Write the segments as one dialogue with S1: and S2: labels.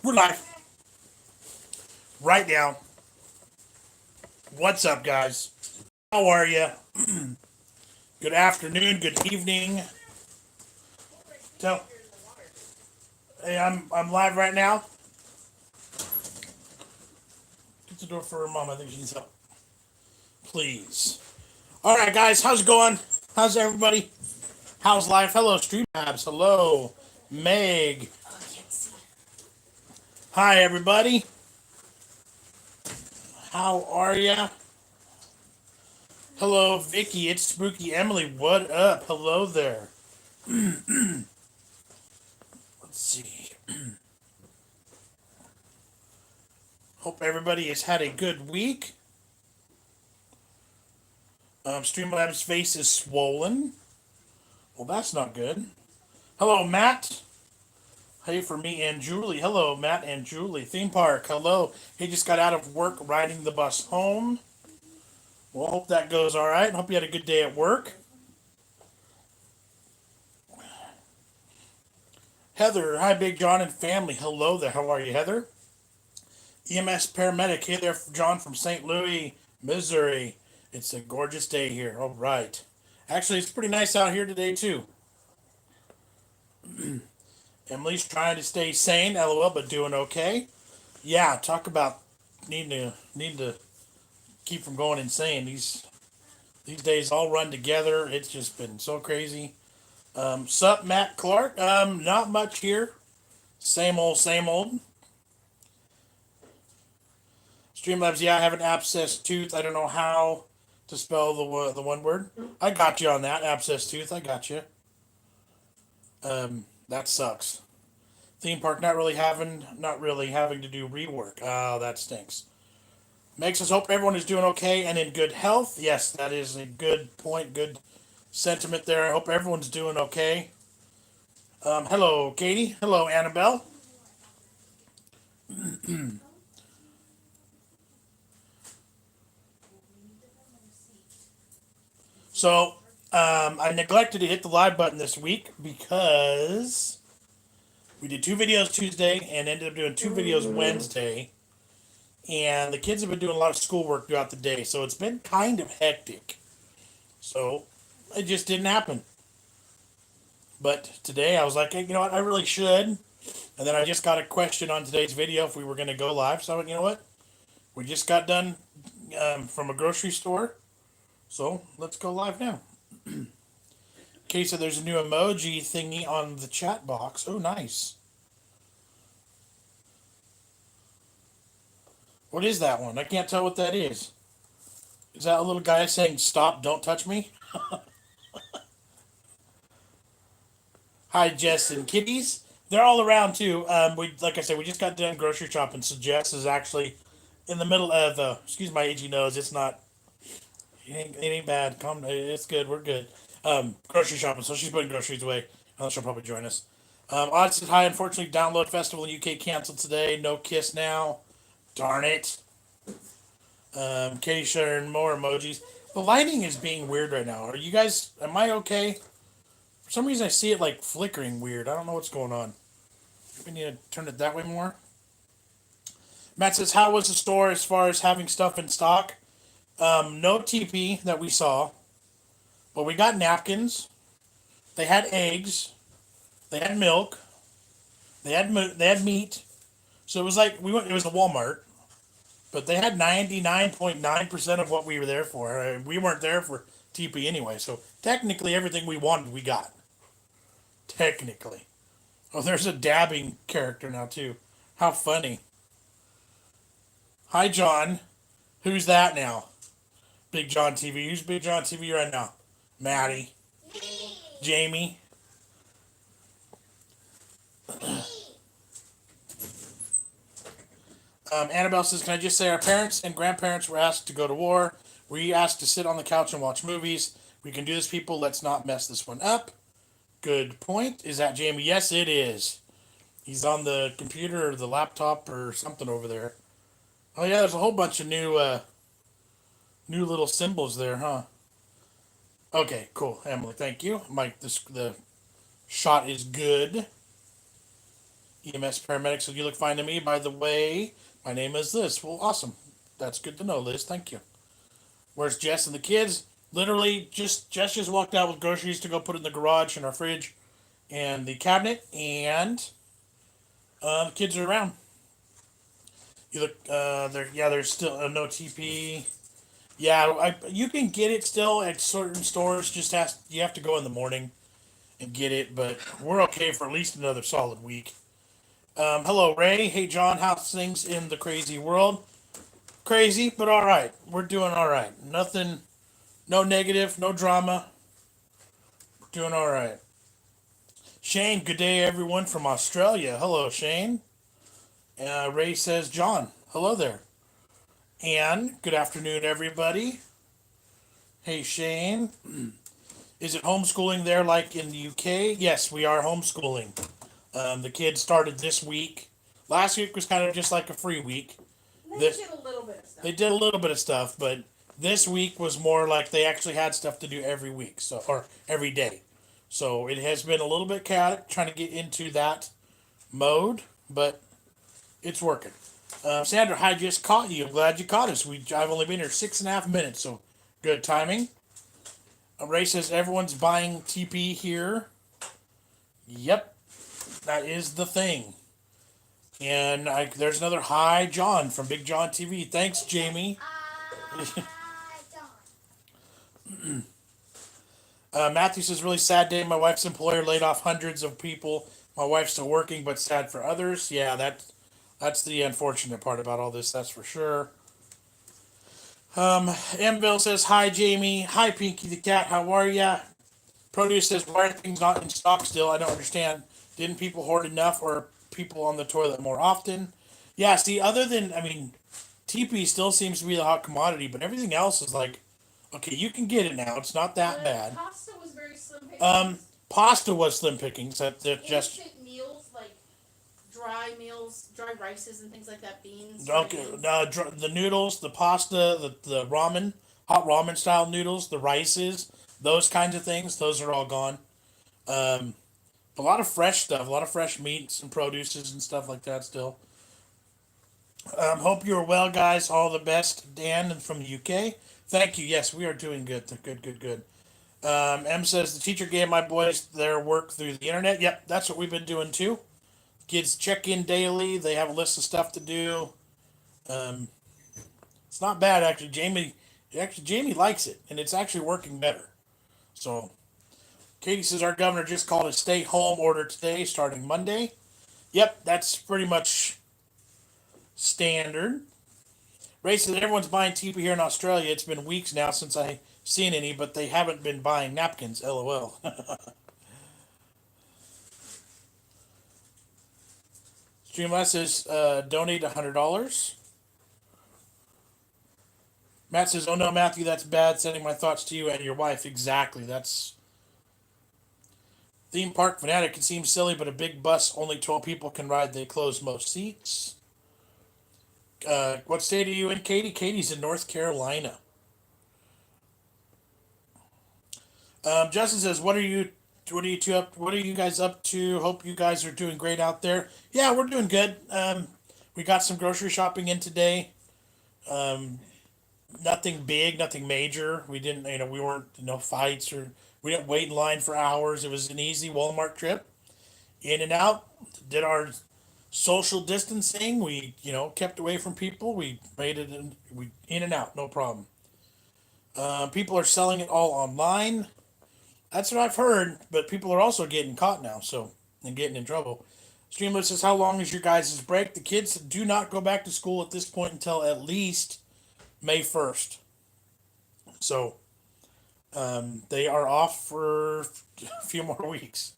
S1: We're live right now. What's up, guys? How are you? Good afternoon. Good evening. Tell. Hey, I'm live right now. Get the door for her mom. I think she needs help. Please. All right, guys. How's it going? How's everybody? How's life? Hello, Stream Abs. Hello, Meg. Hi, everybody. How are ya? Hello, Vicky. It's Spooky Emily. What up? Hello there. Let's see. Hope everybody has had a good week. Streamlabs' face is swollen. Well, that's not good. Hello, Matt. Hey, for me and Julie. Hello, Matt and Julie. Theme park. Hello. He just got out of work riding the bus home. Well, hope that goes all right. Hope you had a good day at work. Heather. Hi, Big John and family. Hello there. How are you, Heather? EMS paramedic. Hey there, John from St. Louis, Missouri. It's a gorgeous day here. All right. Actually, it's pretty nice out here today, too. Emily's trying to stay sane, lol, but doing okay. Yeah, talk about need to keep from going insane. These days all run together. It's just been so crazy. Sup, Matt Clark? Not much here. Same old, same old. Streamlabs, yeah, I have an abscess tooth. I don't know how to spell the one word. I got you on that abscess tooth. I got you. That sucks. Theme park not really having to do rework. Oh, that stinks. Makes us hope everyone is doing okay and in good health. Yes, that is a good point, good sentiment there. I hope everyone's doing okay. Hello, Katie. Hello, Annabelle. So, I neglected to hit the live button this week because we did two videos Tuesday and ended up doing two videos Wednesday. And the kids have been doing a lot of schoolwork throughout the day, so it's been kind of hectic. So, it just didn't happen. But today I was like, hey, you know what, I really should. And then I just got a question on today's video if we were going to go live. So, you know what? We just got done from a grocery store. So, let's go live now. Okay, so there's a new emoji thingy on the chat box. Oh, nice. What is that one? I can't tell what that is. Is that a little guy saying, stop, don't touch me? Hi, Jess and Kitties. They're all around too. Like I said, we just got done grocery shopping, so Jess is actually in the middle of the. Excuse my aging nose. It's not. It ain't bad. Calm. It's good. We're good. Grocery shopping, so she's putting groceries away. She'll probably join us. Odd says hi. Unfortunately, Download Festival in UK canceled today. No Kiss now. Darn it. Katie sharing more emojis. The lighting is being weird right now. Are you guys? Am I okay? For some reason, I see it like flickering weird. I don't know what's going on. We need to turn it that way more. Matt says, "How was the store as far as having stuff in stock?" No TP that we saw, but we got napkins. They had eggs. They had milk. They had meat. So it was like we went. It was a Walmart, but they had 99.9% of what we were there for. We weren't there for TP anyway, so technically everything we wanted we got. Technically. Oh, there's a dabbing character now too. How funny. Hi, John. Who's that now? BigJon TV. Who's BigJon TV right now? Maddie. Jamie. Annabelle says, can I just say our parents and grandparents were asked to go to war. We asked to sit on the couch and watch movies. We can do this, people. Let's not mess this one up. Good point. Is that Jamie? Yes, it is. He's on the computer or the laptop or something over there. Oh yeah, there's a whole bunch of new little symbols there, huh? Okay, cool, Emily. Thank you. Mike, the shot is good. EMS paramedic. So you look fine to me. By the way, my name is this. Well, awesome. That's good to know, Liz. Thank you. Where's Jess and the kids? Literally, Jess just walked out with groceries to go put in the garage in our fridge and the cabinet, and the kids are around. You look, there's still no TP. Yeah, you can get it still at certain stores. You have to go in the morning and get it, but we're okay for at least another solid week. Hello, Ray. Hey, John. How's things in the crazy world? Crazy, but all right. We're doing all right. Nothing, no negative, no drama. We're doing all right. Shane, good day, everyone from Australia. Hello, Shane. Ray says, John, hello there. And good afternoon, everybody. Hey, Shane. Is it homeschooling there like in the UK? Yes, we are homeschooling. The kids started this week. Last week was kind of just like a free week.
S2: They did a little bit of stuff.
S1: They did a little bit of stuff, but this week was more like they actually had stuff to do every week, so or every day. So it has been a little bit chaotic trying to get into that mode, but it's working. Sandra, I just caught you. I'm glad you caught us. I've only been here 6.5 minutes, so good timing. Ray says everyone's buying TP here. Yep, that is the thing. And there's another hi, John from BigJon TV. Thanks, Jamie. Matthew says, really sad day. My wife's employer laid off hundreds of people. My wife's still working, but sad for others. Yeah, that's the unfortunate part about all this. That's for sure. Mville says, hi, Jamie. Hi, Pinky the cat. How are ya? Produce says, why are things not in stock still? I don't understand. Didn't people hoard enough, or people on the toilet more often? Yeah, see, other than, TP still seems to be the hot commodity, but everything else is like, okay, you can get it now. It's not that bad.
S2: Pasta was very slim pickings.
S1: Pasta was slim pickings. That just
S2: instant meals like dry meals, dry rices and things like that. Beans.
S1: okay. The noodles, the pasta, the ramen, hot ramen style noodles, the rices, those kinds of things. Those are all gone. A lot of fresh stuff, a lot of fresh meats and produces and stuff like that still. Hope you're well, guys. All the best, Dan from the UK. Thank you. Yes, we are doing good. Good. M says the teacher gave my boys their work through the internet. Yep, that's what we've been doing too. Kids check in daily. They have a list of stuff to do. It's not bad actually. Jamie likes it, and it's actually working better. So, Katie says our governor just called a stay-home order today, starting Monday. Yep, that's pretty much standard. Ray says everyone's buying TP here in Australia. It's been weeks now since I seen any, but they haven't been buying napkins. LOL. Streamlabs says donate $100. Matt says, "Oh no, Matthew, that's bad. Sending my thoughts to you and your wife." Exactly. That's theme park fanatic. It seems silly, but a big bus only 12 people can ride. They close most seats. What state are you in, Katie? Katie's in North Carolina. Justin says, What are you guys up to? Hope you guys are doing great out there." Yeah, we're doing good. We got some grocery shopping in today. Nothing big, nothing major. We didn't, we weren't, no fights, or we didn't wait in line for hours. It was an easy Walmart trip. In and out. Did our social distancing. We, kept away from people. We made it in and out, no problem. People are selling it all online. That's what I've heard, but people are also getting caught now, and getting in trouble. Streamlabs says, how long is your guys' break? The kids do not go back to school at this point until at least May 1st. So, they are off for a few more weeks.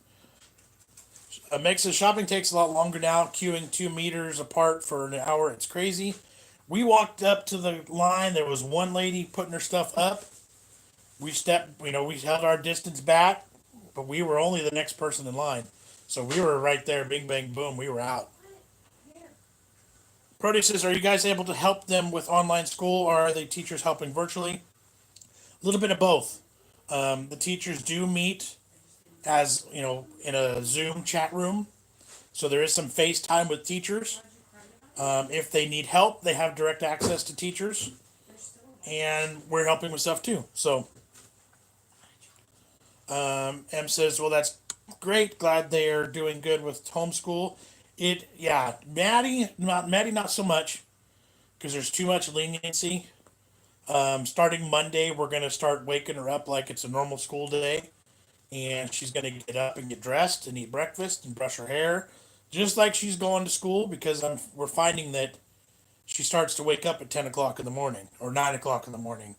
S1: Makes the shopping takes a lot longer now. Queuing 2 meters apart for an hour. It's crazy. We walked up to the line. There was one lady putting her stuff up. We held our distance back, but we were only the next person in line. So we were right there. Bing, bang, boom. We were out. Produce says, are you guys able to help them with online school, or are the teachers helping virtually? A little bit of both. The teachers do meet as, in a Zoom chat room. So there is some FaceTime with teachers. If they need help, they have direct access to teachers, and we're helping with stuff too. So M says, "Well, that's great. Glad they are doing good with homeschool." Yeah, Maddie, not so much because there's too much leniency. Starting Monday, we're gonna start waking her up like it's a normal school day, and she's gonna get up and get dressed and eat breakfast and brush her hair, just like she's going to school. Because we're finding that she starts to wake up at 10 o'clock in the morning or 9 o'clock in the morning,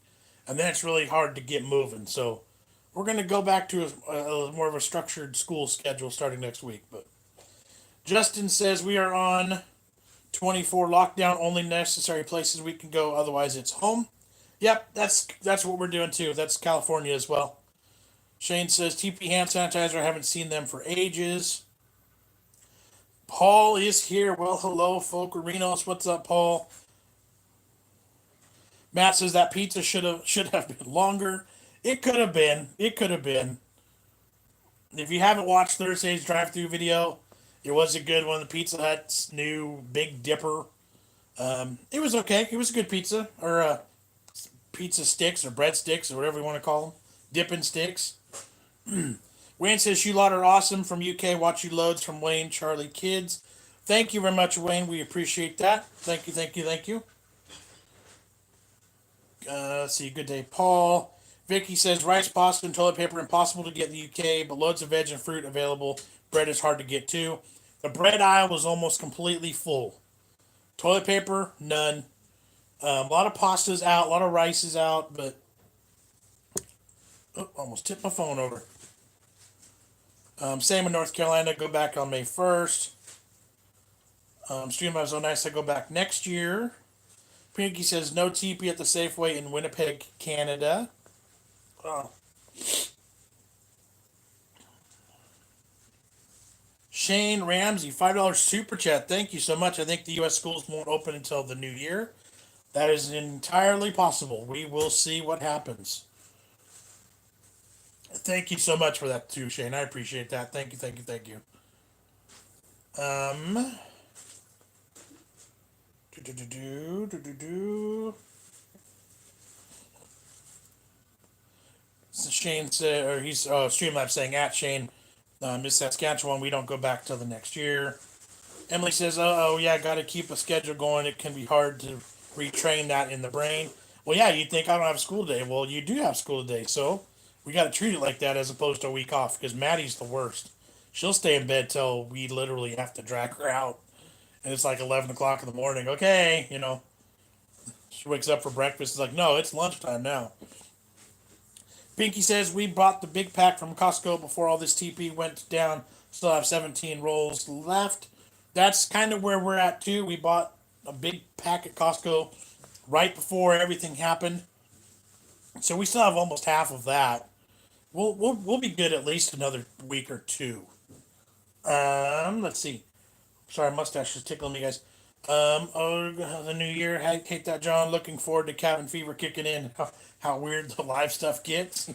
S1: and then it's really hard to get moving. So we're gonna go back to a more of a structured school schedule starting next week. But Justin says we are on 24 lockdown. Only necessary places we can go. Otherwise, it's home. Yep, that's what we're doing too. That's California as well. Shane says TP hand sanitizer. I haven't seen them for ages. Paul is here. Well, hello, Folkarinos. What's up, Paul? Matt says that pizza should have been longer. It could have been. It could have been. If you haven't watched Thursday's drive-through video, it was a good one. The Pizza Hut's new Big Dipper. It was okay. It was a good pizza, or pizza sticks, or breadsticks, or whatever you want to call them. Dipping sticks. Wayne says, "You lot are awesome from UK. Watch you loads from Wayne, Charlie, kids." Thank you very much, Wayne. We appreciate that. Thank you, thank you, thank you. Let's see. Good day, Paul. Vicky says, rice, pasta, and toilet paper impossible to get in the UK, but loads of veg and fruit available. Bread is hard to get too. The bread aisle was almost completely full. Toilet paper, none. A lot of pastas out, a lot of rice is out, but almost tipped my phone over. Same in North Carolina. Go back on May 1st. Stream was so nice. I go back next year. Pinky says no TP at the Safeway in Winnipeg, Canada. Oh. Shane Ramsey, $5 super chat. Thank you so much. I think the U.S. schools won't open until the new year. That is entirely possible. We will see what happens. Thank you so much for that too, Shane. I appreciate that. Thank you, thank you, thank you. Shane said, or he's Streamlabs saying at Shane, Miss Saskatchewan, we don't go back till the next year. Emily says, oh yeah, got to keep a schedule going. It can be hard to retrain that in the brain. Well, yeah, you'd think I don't have school today. Well, you do have school today, so we got to treat it like that as opposed to a week off. Because Maddie's the worst. She'll stay in bed till we literally have to drag her out, and it's like 11 o'clock in the morning. Okay, she wakes up for breakfast. It's like, no, it's lunchtime now. Pinky says we bought the big pack from Costco before all this TP went down. Still have 17 rolls left. That's kind of where we're at too. We bought a big pack at Costco right before everything happened, so we still have almost half of that. We'll be good at least another week or two. Let's see. Sorry, mustache is tickling me, guys. The new year. Hate that, John. Looking forward to cabin fever kicking in. How weird the live stuff gets.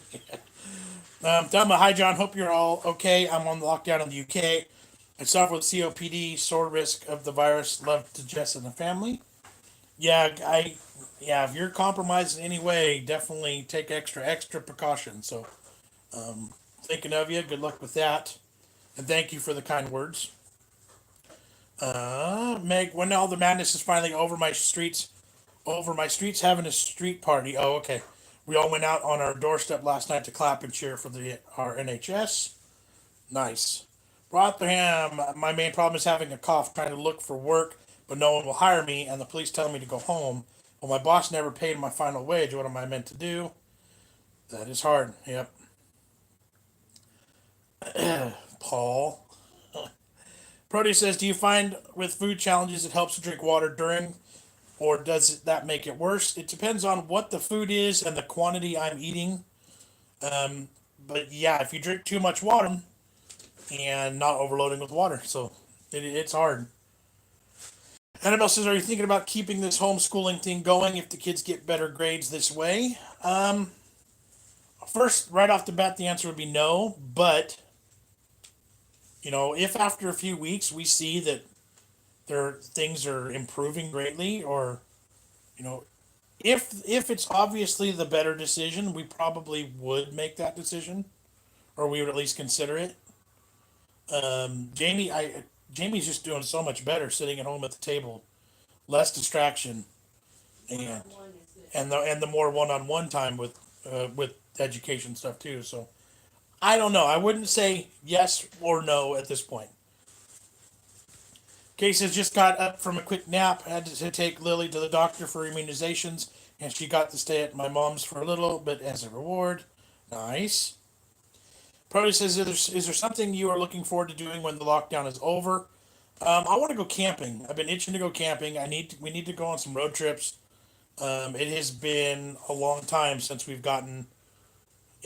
S1: Thelma, hi, John. Hope you're all okay. I'm on lockdown in the UK. I suffer with COPD, sore risk of the virus. Love to Jess and the family. Yeah, if you're compromised in any way, definitely take extra precautions. So, thinking of you. Good luck with that, and thank you for the kind words. Meg, when all the madness is finally over my streets having a street party. Oh, okay. We all went out on our doorstep last night to clap and cheer for our NHS. Nice. Rotherham, my main problem is having a cough, trying to look for work, but no one will hire me, and the police tell me to go home. Well, my boss never paid my final wage. What am I meant to do? That is hard. Yep. Paul. Brody says, do you find with food challenges it helps to drink water during, or does that make it worse? It depends on what the food is and the quantity I'm eating. But yeah, if you drink too much water and not overloading with water, so it's hard. Annabelle says, are you thinking about keeping this homeschooling thing going if the kids get better grades this way? First, right off the bat, the answer would be no, but If after a few weeks we see that things are improving greatly, or you know, if it's obviously the better decision, we probably would make that decision, or we would at least consider it. Jamie's just doing so much better sitting at home at the table, less distraction, and
S2: One is good.
S1: and the more one-on-one time with education stuff too. So I don't know. I wouldn't say yes or no at this point. Case has just got up from a quick nap. Had to take Lily to the doctor for immunizations, and she got to stay at my mom's for a little bit as a reward. Nice. Brody says, is there something you are looking forward to doing when the lockdown is over? I want to go camping. I've been itching to go camping. We need to go on some road trips. It has been a long time since we've gotten.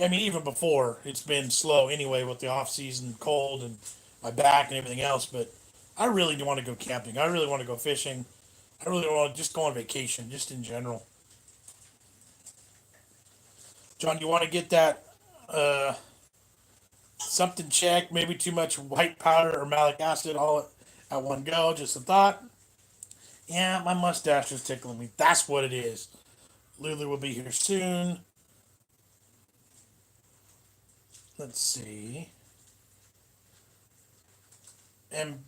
S1: I mean, even before it's been slow anyway with the off season, cold, and my back and everything else. But I really do want to go camping. I really want to go fishing. I really want to just go on vacation, just in general. John, you want to get that something checked? Maybe too much white powder or malic acid all at one go. Just a thought. Yeah, my mustache is tickling me. That's what it is. Lulu will be here soon. Let's see.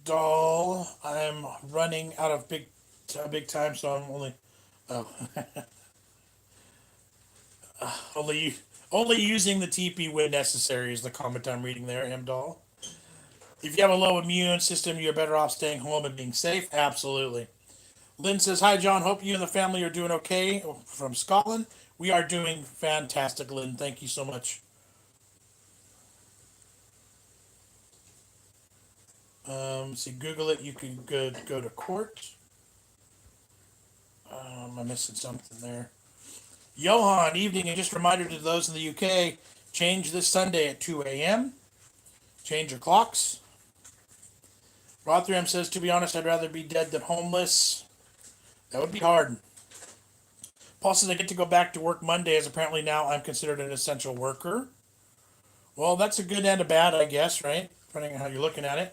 S1: Doll, I'm running out of big time, so I'm only. Oh, only using the TP when necessary is the comment I'm reading there. Doll. If you have a low immune system, you're better off staying home and being safe. Absolutely. Lynn says, "Hi, John. Hope you and the family are doing okay." From Scotland, we are doing fantastic, Lynn. Thank you so much. See, Google it. You can go to court. I'm missing something there. Johan, evening, and just a reminder to those in the UK, change this Sunday at 2 a.m. Change your clocks. Rotherham says, to be honest, I'd rather be dead than homeless. That would be hard. Paul says, I get to go back to work Monday, as apparently now I'm considered an essential worker. Well, that's a good and a bad, I guess, right? Depending on how you're looking at it.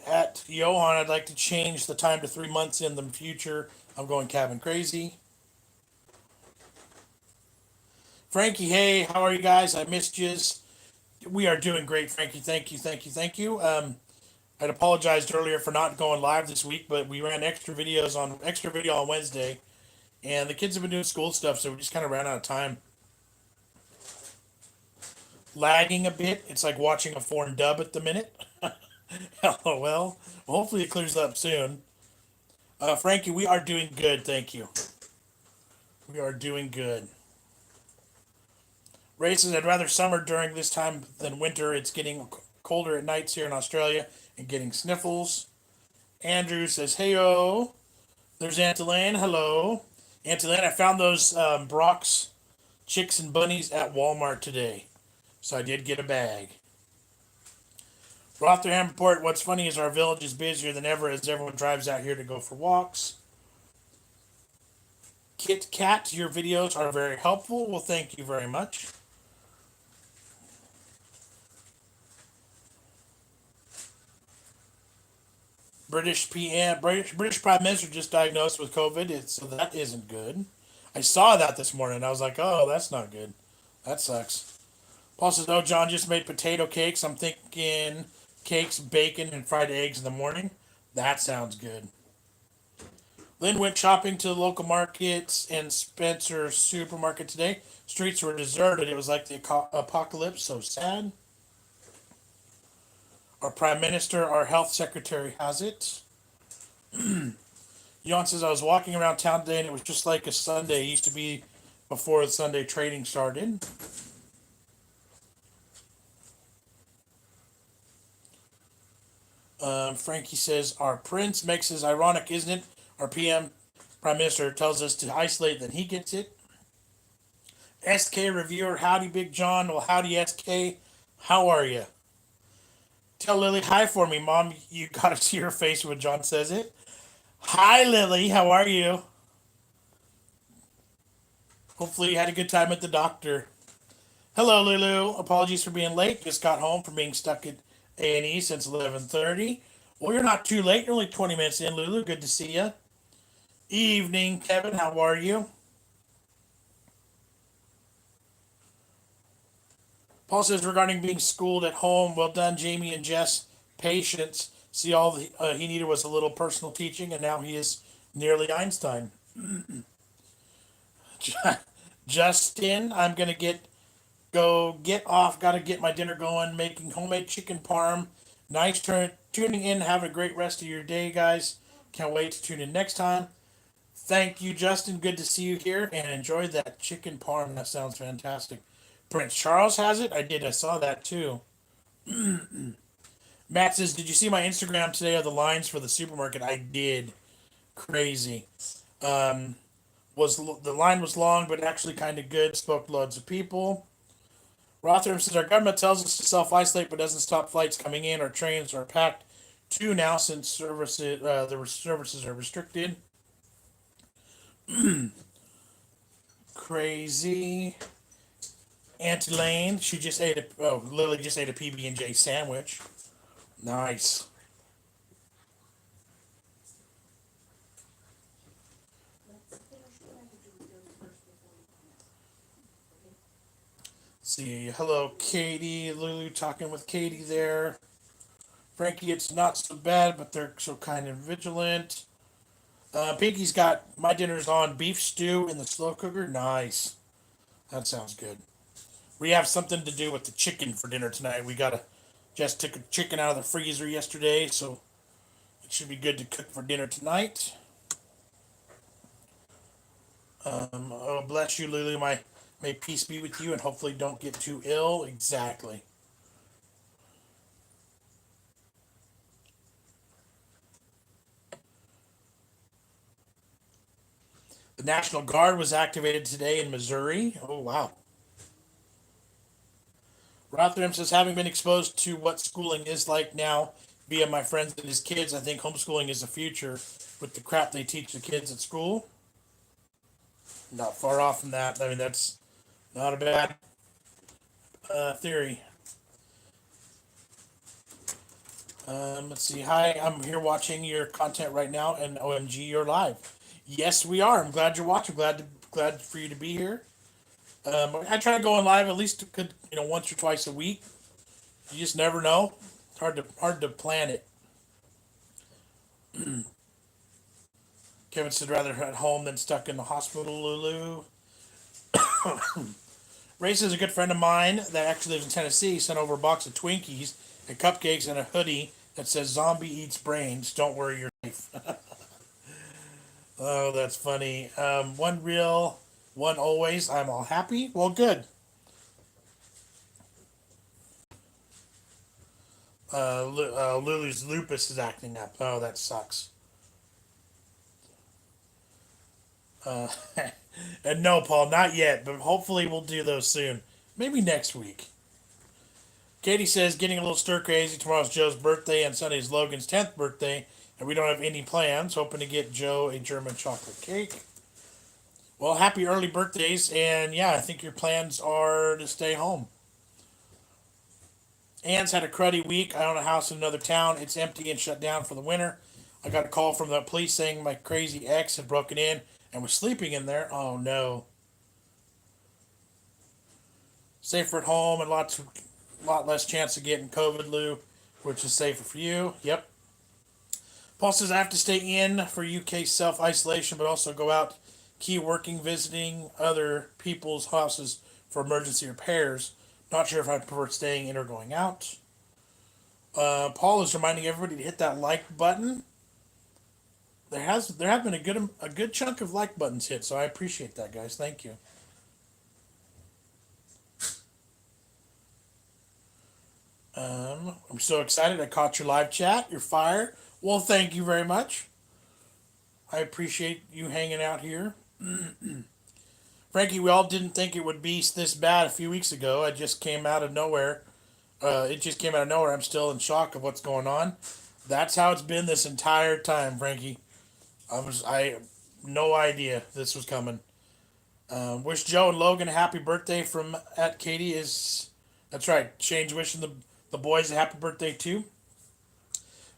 S1: At Johan, I'd like to change the time to 3 months in the future. I'm going cabin crazy. Frankie, hey, how are you guys? I missed yous. We are doing great, Frankie. Thank you, thank you, thank you. I'd apologized earlier for not going live this week, but we ran extra video on Wednesday, and the kids have been doing school stuff, so we just kind of ran out of time. Lagging a bit. It's like watching a foreign dub at the minute. Well, hopefully it clears up soon. Frankie, we are doing good, thank you. We are doing good. Ray says, I'd rather summer during this time than winter. It's getting colder at nights here in Australia and getting sniffles. Andrew says, hey-o. There's Aunt Elaine. Hello. Aunt Elaine, I found those Brock's chicks and bunnies at Walmart today. So I did get a bag. Rotherham report, what's funny is our village is busier than ever as everyone drives out here to go for walks. Kit Kat, your videos are very helpful. Well, thank you very much. British Prime Minister just diagnosed with COVID, so that isn't good. I saw that this morning. I was like, oh, that's not good. That sucks. Paul says, no, John just made potato cakes. I'm thinking cakes, bacon, and fried eggs in the morning. That sounds good. Lynn went shopping to the local markets and Spencer supermarket today. Streets were deserted. It was like the apocalypse. So sad. Our Prime Minister, our Health Secretary has it. Jon says, I was walking around town today and it was just like a Sunday. It used to be before the Sunday trading started. Frankie says, our prince makes it ironic, isn't it? Our PM, Prime Minister, tells us to isolate, then he gets it. SK Reviewer, howdy, Big John. Well, howdy, SK. How are you? Tell Lily hi for me, Mom. You got to see her face when John says it. Hi, Lily. How are you? Hopefully you had a good time at the doctor. Hello, Lulu. Apologies for being late. Just got home from being stuck at A&E since 11:30. Well, you're not too late. You're only 20 minutes in, Lulu. Good to see you. Evening, Kevin. How are you? Paul says regarding being schooled at home, well done, Jamie and Jess. Patience. See, he needed was a little personal teaching, and now he is nearly Einstein. Justin, I'm gonna get off. Got to get my dinner going. Making homemade chicken parm. Nice tuning in. Have a great rest of your day, guys. Can't wait to tune in next time. Thank you, Justin. Good to see you here, and enjoy that chicken parm. That sounds fantastic. Prince Charles has it. I did. I saw that too. Matt says, "Did you see my Instagram today of the lines for the supermarket?" I did. Crazy. Um, was the line was long, but actually kind of good. Spoke to loads of people. Rotherham says our government tells us to self isolate, but doesn't stop flights coming in. Our trains are packed too now since the services are restricted. Crazy. Auntie Lane, she just ate a Lily just ate a PB&J sandwich. Nice. See, hello, Katie. Lulu talking with Katie there. Frankie, it's not so bad, but they're so kind and vigilant. Pinky's got my dinner's on beef stew in the slow cooker. Nice. That sounds good. We have something to do with the chicken for dinner tonight. We gotta just took a chicken out of the freezer yesterday, so it should be good to cook for dinner tonight. Oh, bless you, Lulu. May peace be with you, and hopefully don't get too ill. Exactly. The National Guard was activated today in Missouri. Oh, wow. Rotherham says, having been exposed to what schooling is like now via my friends and his kids, I think homeschooling is the future with the crap they teach the kids at school. Not far off from that. I mean, that's not a bad theory. Let's see. Hi, I'm here watching your content right now, and OMG, you're live. Yes, we are. I'm glad you're watching. Glad for you to be here. I try to go on live at least once or twice a week. You just never know. It's hard to plan it. Kevin said rather at home than stuck in the hospital. Lulu. Race is a good friend of mine that actually lives in Tennessee. Sent over a box of Twinkies and cupcakes and a hoodie that says "Zombie eats brains. Don't worry, you're safe." Oh, that's funny. One real, one always. I'm all happy. Well, good. Lulu's lupus is acting up. Oh, that sucks. Uh, and no, Paul, not yet, but hopefully we'll do those soon. Maybe next week. Katie says, getting a little stir crazy. Tomorrow's Joe's birthday and Sunday's Logan's 10th birthday, and we don't have any plans. Hoping to get Joe a German chocolate cake. Well, happy early birthdays, and yeah, I think your plans are to stay home. Ann's had a cruddy week. I own a house in another town. It's empty and shut down for the winter. I got a call from the police saying my crazy ex had broken in and was sleeping in there. Oh no. Safer at home and lot less chance of getting COVID, Lou, which is safer for you. Yep. Paul says I have to stay in for UK self isolation, but also go out key working, visiting other people's houses for emergency repairs. Not sure if I prefer staying in or going out. Paul is reminding everybody to hit that like button. There have been a good chunk of like buttons hit, so I appreciate that, guys. Thank you. I'm so excited. I caught your live chat. You're fire. Well, thank you very much. I appreciate you hanging out here. Frankie, we all didn't think it would be this bad a few weeks ago. It just came out of nowhere. It just came out of nowhere. I'm still in shock of what's going on. That's how it's been this entire time, Frankie. I no idea this was coming. Wish Joe and Logan a happy birthday from at Katie is. That's right. Shane's wishing the boys a happy birthday too.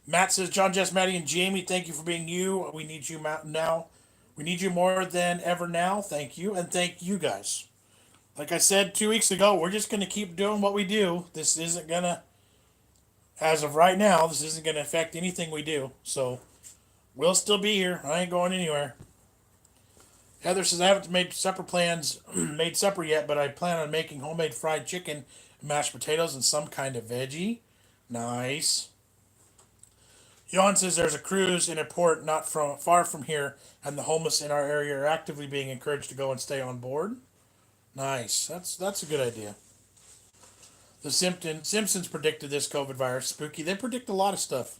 S1: Matt says, Jon Jess, Maddie, and Jamie, thank you for being you. We need you now. We need you more than ever now. Thank you. And thank you guys. Like I said 2 weeks ago, we're just going to keep doing what we do. This isn't going to, as of right now, this isn't going to affect anything we do. So we'll still be here. I ain't going anywhere. Heather says, I haven't made supper plans, made supper yet, but I plan on making homemade fried chicken, mashed potatoes, and some kind of veggie. Nice. Jon says there's a cruise in a port not far from here, and the homeless in our area are actively being encouraged to go and stay on board. Nice. That's a good idea. The Simpsons predicted this COVID virus. Spooky. They predict a lot of stuff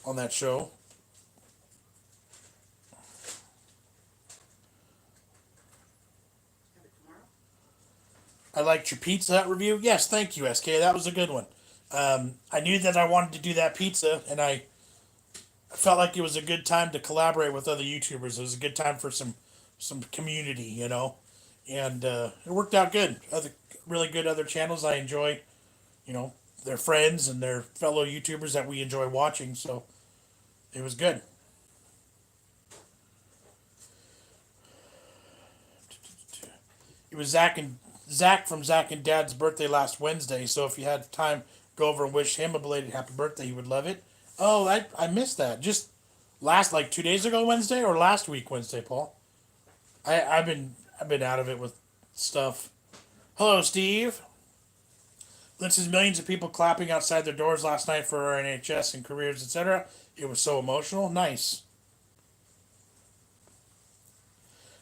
S1: on that show. I liked your Pizza Hut review. Yes, thank you, SK. That was a good one. I knew that I wanted to do that pizza, and I felt like it was a good time to collaborate with other YouTubers. It was a good time for some community, and it worked out good. Other really good other channels I enjoy, their friends and their fellow YouTubers that we enjoy watching. So it was good. It was Zach from Zach and Dad's birthday last Wednesday. So if you had time, go over and wish him a belated happy birthday. He would love it. Oh, I missed that. Just like 2 days ago Wednesday or last week Wednesday, Paul. I've been out of it with stuff. Hello, Steve. Lynn says millions of people clapping outside their doors last night for our NHS and careers, etc. It was so emotional. Nice.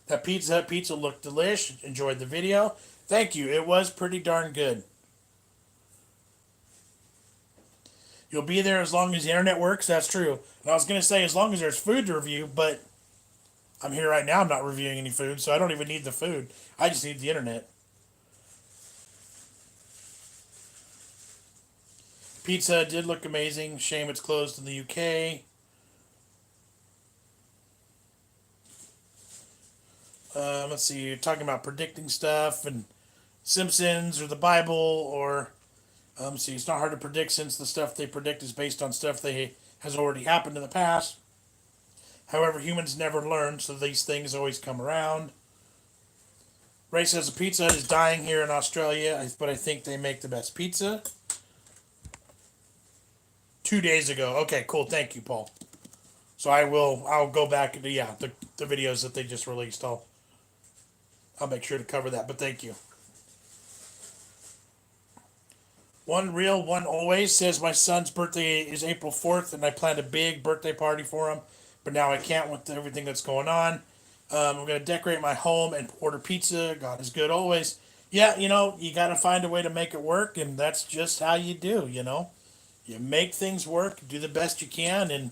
S1: That Pizza Hut pizza looked delish. Enjoyed the video. Thank you. It was pretty darn good. You'll be there as long as the internet works. That's true. And I was going to say as long as there's food to review, but I'm here right now. I'm not reviewing any food, so I don't even need the food. I just need the internet. Pizza did look amazing. Shame it's closed in the UK. Let's see. You're talking about predicting stuff and Simpsons or the Bible or see. It's not hard to predict since the stuff they predict is based on stuff that has already happened in the past. However, humans never learn, so these things always come around. Ray says the Pizza Hut is dying here in Australia, but I think they make the best pizza. 2 days ago. Okay, cool. Thank you, Paul. So I'll go back to the videos that they just released. I'll make sure to cover that. But thank you. One real, one always says my son's birthday is April 4th, and I planned a big birthday party for him, but now I can't with everything that's going on. I'm going to decorate my home and order pizza. God is good always. Yeah, you got to find a way to make it work, and that's just how you do, You make things work, do the best you can, and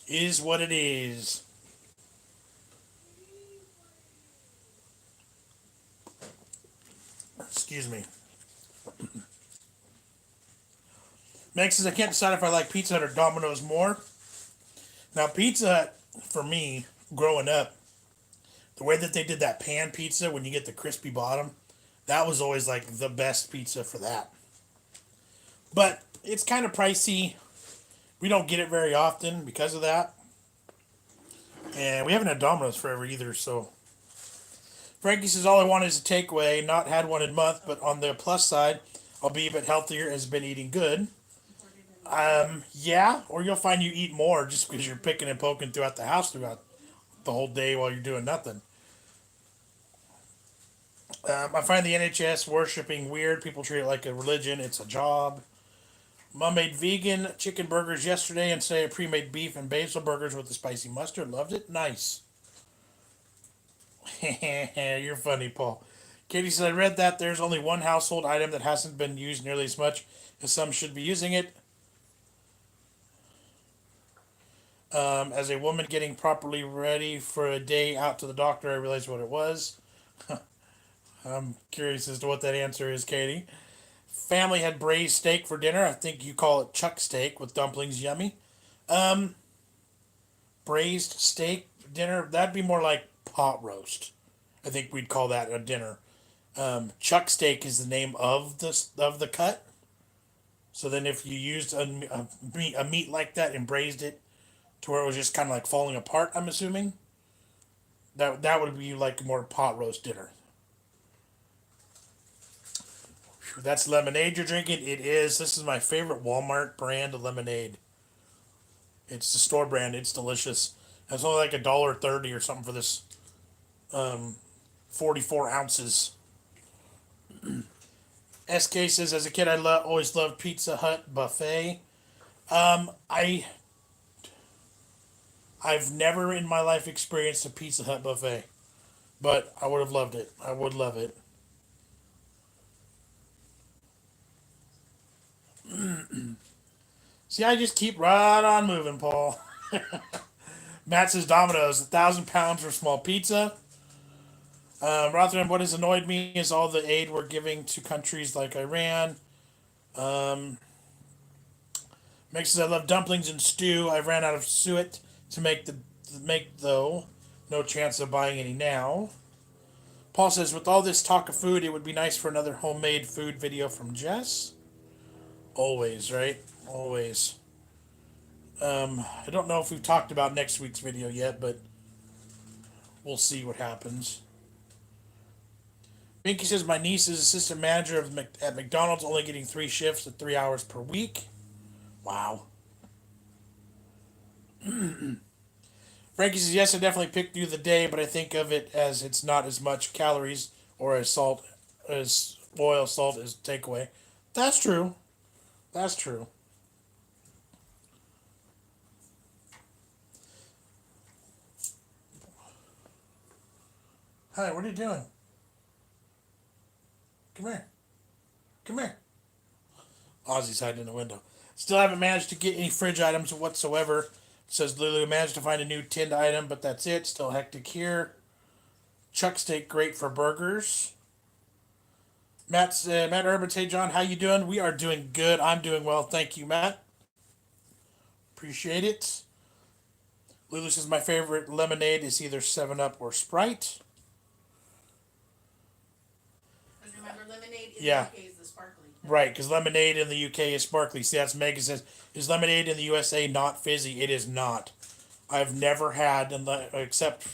S1: is what it is. Excuse me. Meg says, I can't decide if I like Pizza Hut or Domino's more. Now, Pizza Hut, for me, growing up, the way that they did that pan pizza when you get the crispy bottom, that was always like the best pizza for that. But it's kind of pricey. We don't get it very often because of that. And we haven't had Domino's forever either, so. Frankie says, all I want is a takeaway. Not had one in a month, but on the plus side, I'll be a bit healthier, has been eating good. Yeah, or you'll find you eat more just because you're picking and poking throughout the house throughout the whole day while you're doing nothing. I find the NHS worshipping weird. People treat it like a religion. It's a job. Mom made vegan chicken burgers yesterday and today pre-made beef and basil burgers with the spicy mustard. Loved it. Nice. You're funny, Paul. Katie said, I read that there's only one household item that hasn't been used nearly as much as some should be using it. As a woman getting properly ready for a day out to the doctor, I realized what it was. I'm curious as to what that answer is, Katie. Family had braised steak for dinner. I think you call it chuck steak with dumplings. Yummy. Braised steak dinner, that'd be more like pot roast. I think we'd call that a dinner. Chuck steak is the name of the cut. So then, if you used a meat like that and braised it to where it was just kind of like falling apart, I'm assuming that would be like more pot roast dinner. Whew, that's lemonade you're drinking. It is. This is my favorite Walmart brand of lemonade. It's the store brand. It's delicious. It's only like $1.30 or something for this 44 ounces. SK says, as a kid, I always loved Pizza Hut buffet. I I've never in my life experienced a Pizza Hut buffet, but I would have loved it. I would love it. See, I just keep right on moving, Paul. Matt says Domino's, 1,000 pounds for small pizza. Rotherham, what has annoyed me is all the aid we're giving to countries like Iran. Um, Max says I love dumplings and stew. I ran out of suet to make though. No chance of buying any now. Paul says with all this talk of food, it would be nice for another homemade food video from Jess. Always, right? Always. I don't know if we've talked about next week's video yet, but we'll see what happens. Binky says my niece is assistant manager at McDonald's, only getting 3 shifts at 3 hours per week. Wow. Frankie says yes, I definitely picked through the day, but I think of it as it's not as much calories or as oil, salt as takeaway. That's true. That's true. Hi, what are you doing? Come here. Come here. Ozzy's hiding in the window. Still haven't managed to get any fridge items whatsoever. Says Lulu managed to find a new tinned item, but that's it. Still hectic here. Chuck steak, great for burgers. Matt Urban, hey John, how you doing? We are doing good. I'm doing well. Thank you, Matt. Appreciate it. Lulu says my favorite lemonade is either 7-Up or Sprite.
S2: Because remember, lemonade in
S1: Yeah.
S2: the UK is the sparkly.
S1: Right, because lemonade in the UK is sparkly. See, that's Megan says, is lemonade in the USA not fizzy? It is not. I've never had, except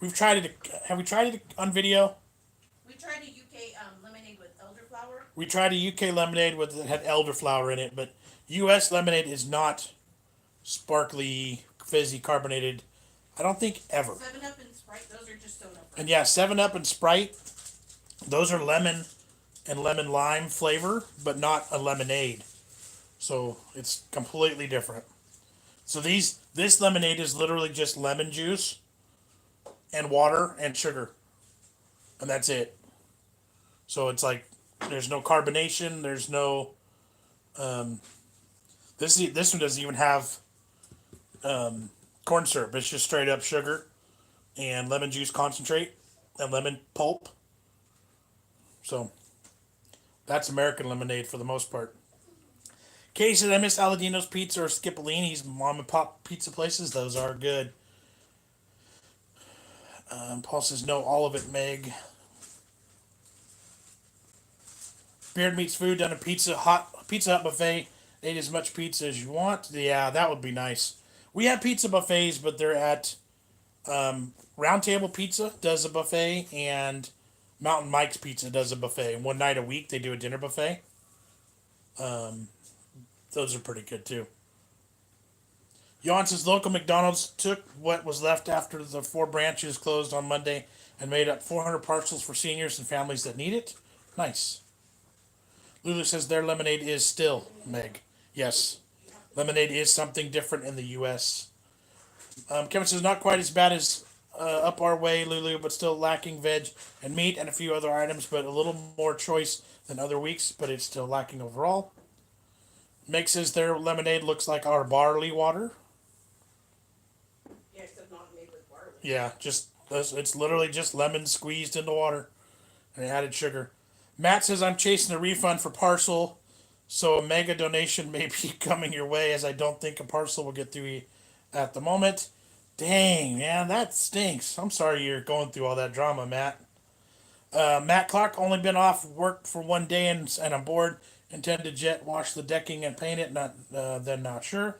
S1: we've tried it. Have we tried it on video?
S2: We tried a UK lemonade with elderflower.
S1: We tried a UK lemonade that had elderflower in it, but US lemonade is not sparkly, fizzy, carbonated. I don't think ever.
S2: 7-Up and Sprite, those are just soda.
S1: And yeah, 7-Up and Sprite, those are lemon and lemon lime flavor, but not a lemonade. So it's completely different. So this lemonade is literally just lemon juice and water and sugar. And that's it. So it's like there's no carbonation, there's no this one doesn't even have corn syrup. It's just straight up sugar and lemon juice concentrate and lemon pulp. So that's American lemonade for the most part. Katie said I miss Aladino's Pizza or Skipolini's mom and pop pizza places. Those are good. Paul says no, all of it, Meg. Beard Meats Food done a Pizza Hut buffet. Ate as much pizza as you want. Yeah, that would be nice. We have pizza buffets, but they're at Round Table Pizza does a buffet, and Mountain Mike's Pizza does a buffet. One night a week they do a dinner buffet. Those are pretty good too. Jon says local McDonald's took what was left after the 4 branches closed on Monday and made up 400 parcels for seniors and families that need it. Nice. Lulu says their lemonade is still, Meg. Yes. Lemonade is something different in the U.S. Kevin says not quite as bad as up our way, Lulu, but still lacking veg and meat and a few other items, but a little more choice than other weeks, but it's still lacking overall. Meg says their lemonade looks like our barley water.
S2: Yeah, except not made with barley.
S1: Yeah, it's literally just lemon squeezed into water and added sugar. Matt says I'm chasing a refund for parcel, so a mega donation may be coming your way, as I don't think a parcel will get through at the moment. Dang, man, that stinks. I'm sorry you're going through all that drama, Matt. Matt Clark only been off work for 1 day and I'm bored. Intend to jet wash the decking and paint it. Not sure.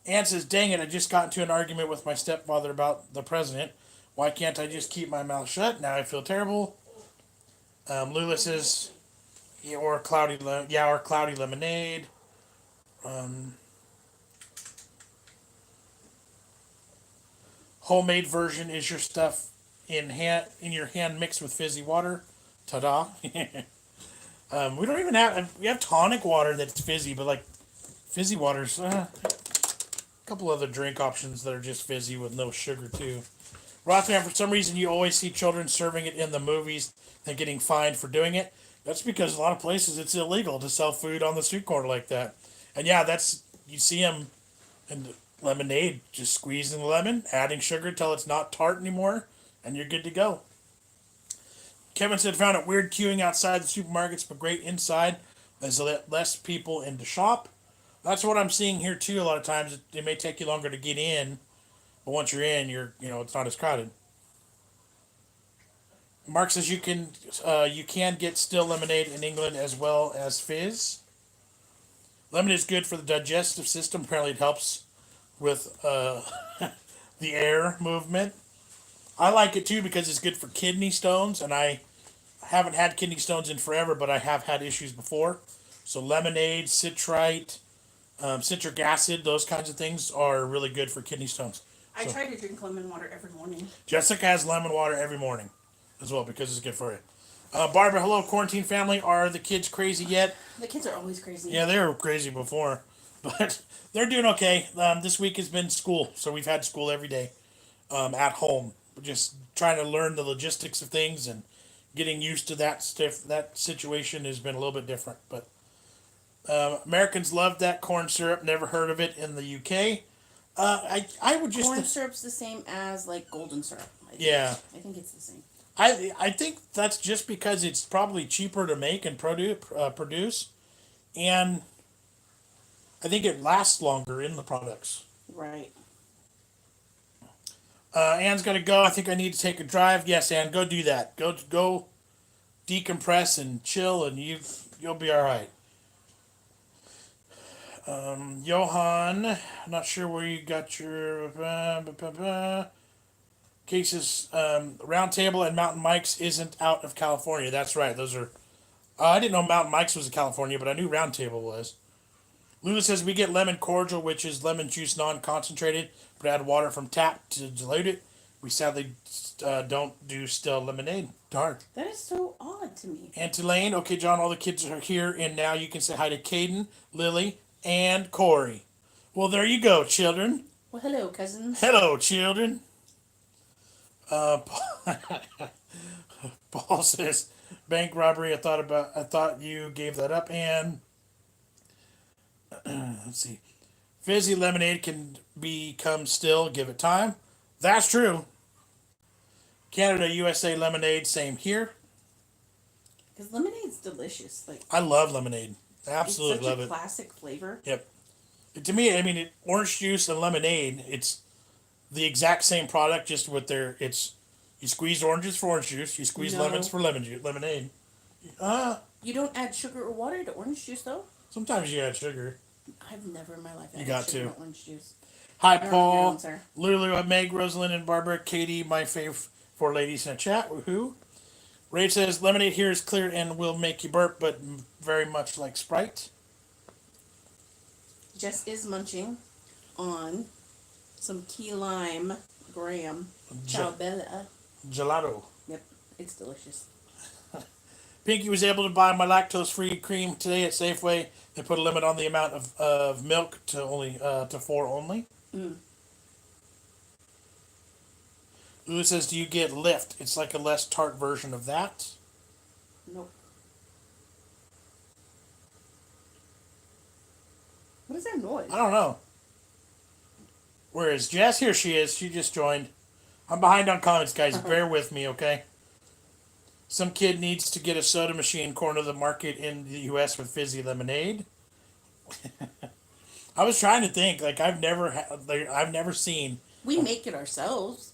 S1: Ann says, "Dang it! I just got into an argument with my stepfather about the president. Why can't I just keep my mouth shut? Now I feel terrible." Lula says, or cloudy lemonade. Um, Homemade version is your stuff in your hand mixed with fizzy water. Ta-da! We don't even we have tonic water that's fizzy, but like fizzy water's a couple other drink options that are just fizzy with no sugar too. Rothman, for some reason, you always see children serving it in the movies and getting fined for doing it. That's because a lot of places it's illegal to sell food on the street corner like that. And yeah, you see them in lemonade, just squeezing the lemon, adding sugar till it's not tart anymore, and you're good to go. Kevin said found it weird queuing outside the supermarkets, but great inside as less people in the shop. That's what I'm seeing here too. A lot of times it may take you longer to get in, but once you're in, it's not as crowded. Mark says you can get still lemonade in England as well as fizz. Lemon is good for the digestive system. Apparently, it helps with the air movement. I like it too because it's good for kidney stones, and I haven't had kidney stones in forever, but I have had issues before. So lemonade, citric acid, those kinds of things are really good for kidney stones.
S2: I
S1: So
S2: try to drink lemon water every morning.
S1: Jessica has lemon water every morning as well because it's good for you. Barbara, hello, quarantine family. Are the kids crazy yet?
S2: The kids are always crazy.
S1: Yeah, they were crazy before, but they're doing okay. This week has been school, so we've had school every day at home. We're just trying to learn the logistics of things and getting used to that stuff. That situation has been a little bit different, but Americans love that corn syrup. Never heard of it in the UK. I would just
S2: Corn syrup's the same as like golden syrup.
S1: Yeah.
S2: I think it's the same.
S1: I think that's just because it's probably cheaper to make and produce, and I think it lasts longer in the products.
S2: Right.
S1: Anne's got to go. I think I need to take a drive. Yes, Anne, go do that. Go decompress and chill, and you'll be all right. Johan, not sure where you got your cases. Round Table and Mountain Mike's isn't out of California. That's right. Those are. I didn't know Mountain Mike's was in California, but I knew Round Table was. Luna says we get lemon cordial, which is lemon juice non-concentrated, but add water from tap to dilute it. We sadly don't do still lemonade. Darn.
S2: That is so odd to me.
S1: Auntie Lane, okay, John, all the kids are here, and now you can say hi to Caden, Lily, and Corey. Well, there you go, children.
S2: Well, hello, cousins.
S1: Hello, children. Uh, Paul says, bank robbery. I thought you gave that up, and let's see. Fizzy lemonade can become still. Give it time. That's true. Canada, USA lemonade. Same here.
S2: Because lemonade's delicious. Like
S1: I love lemonade. I absolutely love
S2: it.
S1: it.
S2: Classic flavor.
S1: Yep. To me, I mean, orange juice and lemonade. It's the exact same product, just with you squeeze oranges for orange juice. You squeeze lemons for lemonade.
S2: You don't add sugar or water to orange juice, though?
S1: Sometimes you add sugar.
S2: I've never in my life
S1: You
S2: added
S1: got
S2: sugar
S1: to.
S2: to orange juice.
S1: Hi,
S2: I don't
S1: Paul.
S2: know, sir.
S1: Lulu, Meg, Rosalind, and Barbara. Katie, my fave four ladies in a chat. Woohoo. Ray says, lemonade here is clear and will make you burp, but very much like Sprite.
S2: Jess is munching on some key lime graham ciao bella.
S1: Gelato.
S2: Yep, it's delicious.
S1: Pinky was able to buy my lactose-free cream today at Safeway. They put a limit on the amount of milk to only to 4 only. Lou says, do you get Lift? It's like a less tart version of that.
S2: Nope. What is that noise?
S1: I don't know. Where is Jess? Here she is. She just joined. I'm behind on comments, guys. Bear with me, okay? Some kid needs to get a soda machine corner of the market in the U.S. with fizzy lemonade. I was trying to think. Like I've never seen
S2: We make it ourselves.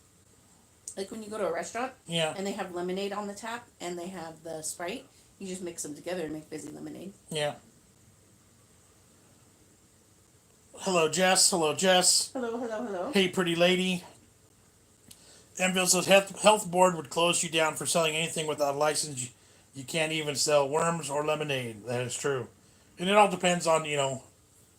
S2: Like when you go to a restaurant
S1: Yeah,
S2: and they have lemonade on the tap and they have the Sprite, you just mix them together and make fizzy lemonade.
S1: yeah. Hello, Jess. Hello, Jess.
S2: Hello, hello, hello.
S1: Hey, pretty lady. Enville says health board would close you down for selling anything without a license. You can't even sell worms or lemonade. That is true. And it all depends on,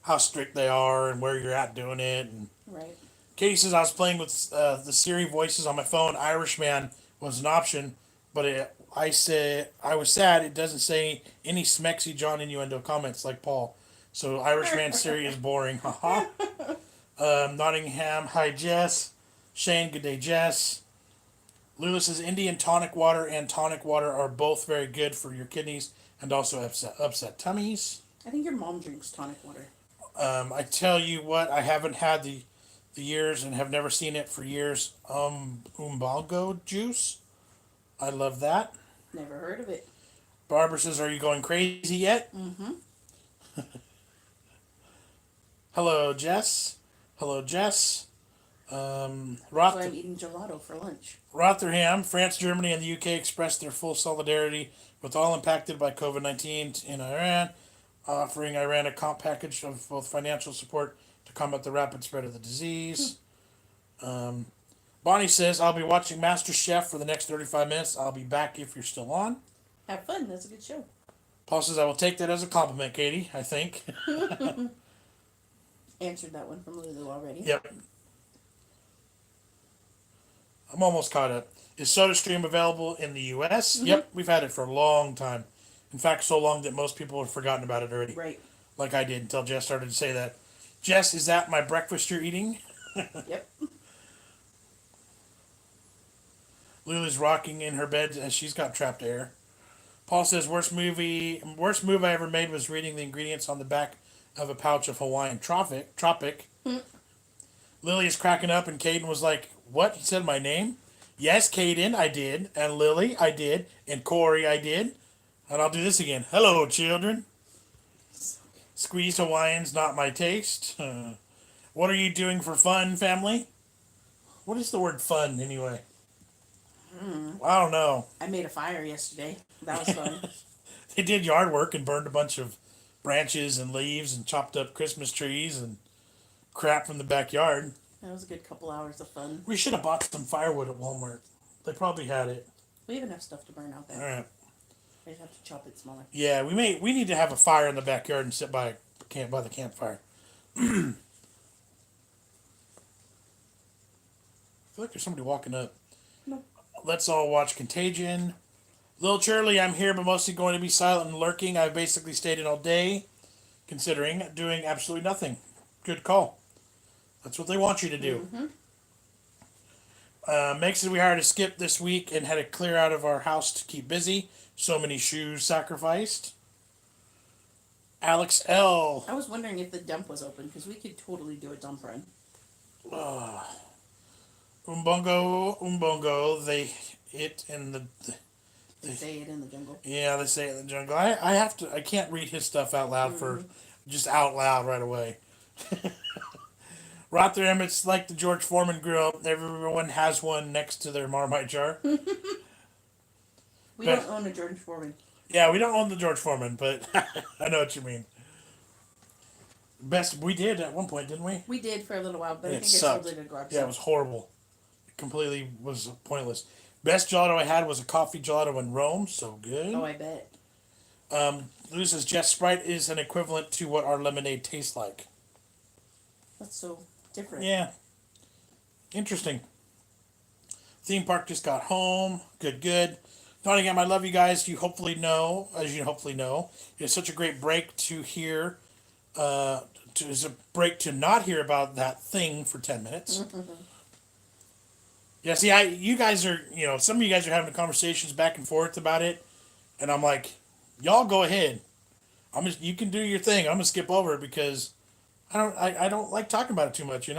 S1: how strict they are and where you're at doing it. And
S2: Right.
S1: Katie says I was playing with the Siri voices on my phone. Irishman was an option, but I said I was sad it doesn't say any smexy John innuendo comments like Paul. So Irishman Siri is boring. Haha. Nottingham, hi Jess. Shane, good day Jess. Lula says Indian tonic water and tonic water are both very good for your kidneys and also upset tummies.
S2: I think your mom drinks tonic water.
S1: I tell you what, I haven't had the years and have never seen it for years. Umbalgo juice. I love that.
S2: Never heard of it.
S1: Barbara says, are you going crazy yet?
S2: Mm-hmm.
S1: Hello, Jess. Hello, Jess.
S2: So I'm eating gelato for lunch.
S1: Rotherham, France, Germany, and the UK expressed their full solidarity with all impacted by COVID-19 in Iran, offering Iran a comp package of both financial support to combat the rapid spread of the disease. Bonnie says, I'll be watching Master Chef for the next 35 minutes. I'll be back if you're still on.
S2: Have fun. That's a good show.
S1: Paul says, I will take that as a compliment, Katie, I think.
S2: Answered that one from Lulu already.
S1: Yep. I'm almost caught up. Is SodaStream available in the U.S.?
S2: Mm-hmm.
S1: Yep, we've had it for a long time. In fact, so long that most people have forgotten about it already.
S2: Right.
S1: Like I did until Jess started to say that. Jess, is that my breakfast you're eating?
S2: Yep.
S1: Lulu's rocking in her bed as she's got trapped air. Paul says, worst move I ever made was reading the ingredients on the back of a pouch of Hawaiian Tropic. Lily is cracking up and Caden was like, what? He said my name? Yes, Caden, I did. And Lily, I did. And Corey, I did. And I'll do this again. Hello, children. Squeezed Hawaiian's not my taste. What are you doing for fun, family? What is the word fun, anyway? I don't know.
S2: I made a fire yesterday. That was fun.
S1: They did yard work and burned a bunch of branches and leaves and chopped up Christmas trees and crap from the backyard.
S2: That was a good couple hours of fun.
S1: We should have bought some firewood at Walmart. They probably had it.
S2: We have enough stuff to burn out there.
S1: All right.
S2: I just have to chop it smaller.
S1: Yeah, we need to have a fire in the backyard and sit by the campfire. I feel like there's somebody walking up.
S2: No.
S1: Let's all watch Contagion. Little Charlie, I'm here, but mostly going to be silent and lurking. I've basically stayed in all day, considering doing absolutely nothing. Good call. That's what they want you to do.
S2: Mm-hmm.
S1: Meg said we hired a skip this week and had to clear out of our house to keep busy. So many shoes sacrificed. Alex L.
S2: I was wondering if the dump was open because we could totally do a dump run.
S1: Umbongo, they it in the
S2: They say it in the jungle.
S1: yeah, they say it in the jungle. I can't read his stuff out loud for just out loud right away. Rotherham, it's like the George Foreman grill. Everyone has one next to their Marmite jar.
S2: We don't own a George Foreman.
S1: Yeah, we don't own the George Foreman, but I know what you mean. We did at one point, didn't we?
S2: We did for a little while, but I
S1: It
S2: think
S1: sucked.
S2: I sold it at garage
S1: Yeah, it was horrible. It completely was pointless. Best gelato I had was a coffee gelato in Rome, so good.
S2: Oh, I bet.
S1: Lou says Jess Sprite is an equivalent to what our lemonade tastes like.
S2: That's so different.
S1: Yeah. Interesting. Theme park just got home. Good. Nottingham, I love you guys. As you hopefully know, it's such a great break to hear. It's a break to not hear about that thing for 10 minutes. Yeah, see, you guys are, some of you guys are having conversations back and forth about it, and I'm like, y'all go ahead. You can do your thing. I'm gonna skip over it because I don't like talking about it too much,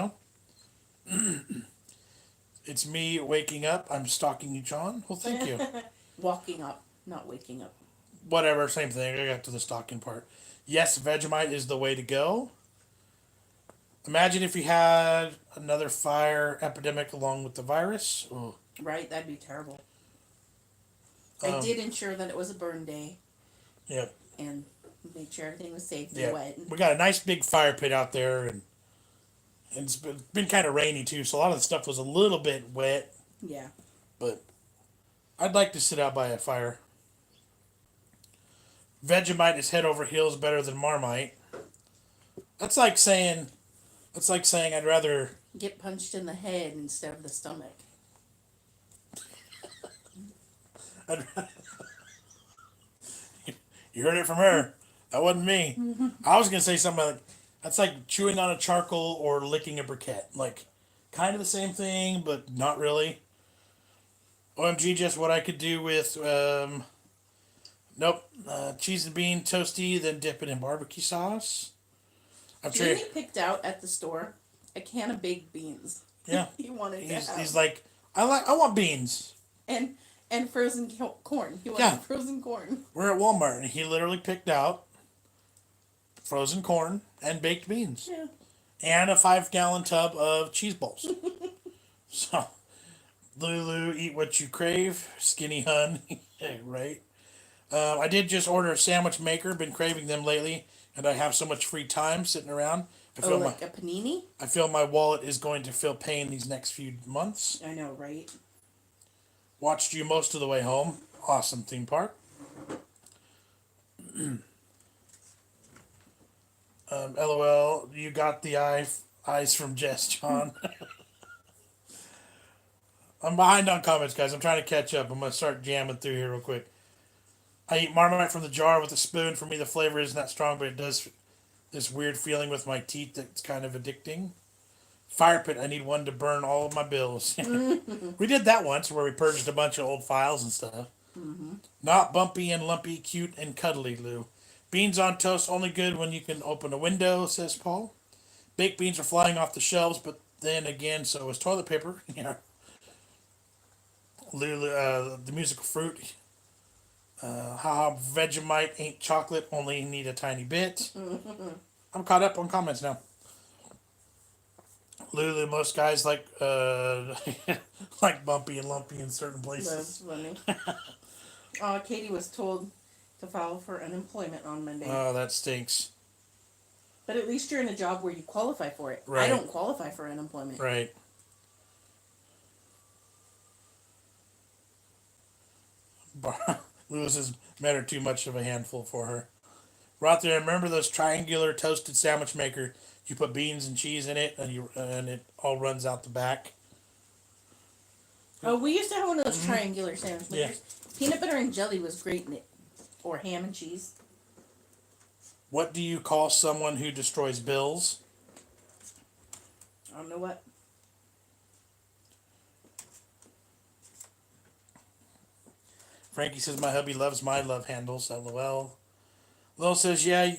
S1: It's me waking up. I'm stalking you, John. Well, thank you.
S2: Walking up, not waking up.
S1: Whatever, same thing. I got to the stalking part. Yes, Vegemite is the way to go. Imagine if you had another fire epidemic along with the virus. Ooh.
S2: Right? That'd be terrible. I
S1: Um,
S2: did ensure that it was a burn day
S1: yeah,
S2: and make sure everything was safe and
S1: yeah.
S2: wet.
S1: We got a nice big fire pit out there, and it's been kind of rainy too, so a lot of the stuff was a little bit wet.
S2: Yeah.
S1: But I'd like to sit out by a fire. Vegemite is head over heels better than Marmite. That's like saying I'd rather.
S2: Get punched in the head instead of the stomach.
S1: I'd, you heard it from her. That wasn't me. I was gonna say something like that's like chewing on a charcoal or licking a briquette. Like kind of the same thing, but not really. OMG, just what I could do with nope, cheese and bean toasty, then dip it in barbecue sauce. I'm sure.
S2: Jamie picked out at the store a can of baked beans.
S1: Yeah,
S2: He wanted to have.
S1: he's like I want beans.
S2: and frozen corn. He wanted
S1: Yeah.
S2: frozen corn.
S1: We're at Walmart and he literally picked out frozen corn and baked beans
S2: Yeah.
S1: and a 5-gallon tub of cheese balls. So, Lulu, eat what you crave, skinny hun, right? I did just order a sandwich maker. Been craving them lately, and I have so much free time sitting around.
S2: Oh, like a panini?
S1: I feel my wallet is going to feel pain these next few months.
S2: I know, right?
S1: Watched you most of the way home. Awesome theme park. LOL, you got the eyes from Jess, John. I'm behind on comments, guys. I'm trying to catch up. I'm going to start jamming through here real quick. I eat Marmite from the jar with a spoon. For me, the flavor isn't that strong, but it does this weird feeling with my teeth that's kind of addicting. Fire pit, I need one to burn all of my bills. We did that once where we purged a bunch of old files and stuff. Not bumpy and lumpy, cute and cuddly, Lou. Beans on toast, only good when you can open a window, says Paul. Baked beans are flying off the shelves, but then again, so is toilet paper. Yeah. Lulu, the musical fruit. Haha, Vegemite ain't chocolate, only need a tiny bit. I'm caught up on comments now. Lulu, most guys like like bumpy and lumpy in certain places.
S2: That's funny. Katie was told to file for unemployment on Monday.
S1: Oh, that stinks.
S2: But at least you're in a job where you qualify for it.
S1: Right.
S2: I don't qualify for unemployment.
S1: Right. Lewis has met her too much of a handful for her. Right there, remember those triangular toasted sandwich maker? You put beans and cheese in it, and it all runs out the back.
S2: Oh, we used to have one of those triangular sandwich
S1: Yeah.
S2: makers. Peanut butter and jelly was great in it. Or ham and cheese.
S1: What do you call someone who destroys bills?
S2: I don't know what.
S1: Frankie says my hubby loves my love handles. LOL. Lil says, yeah,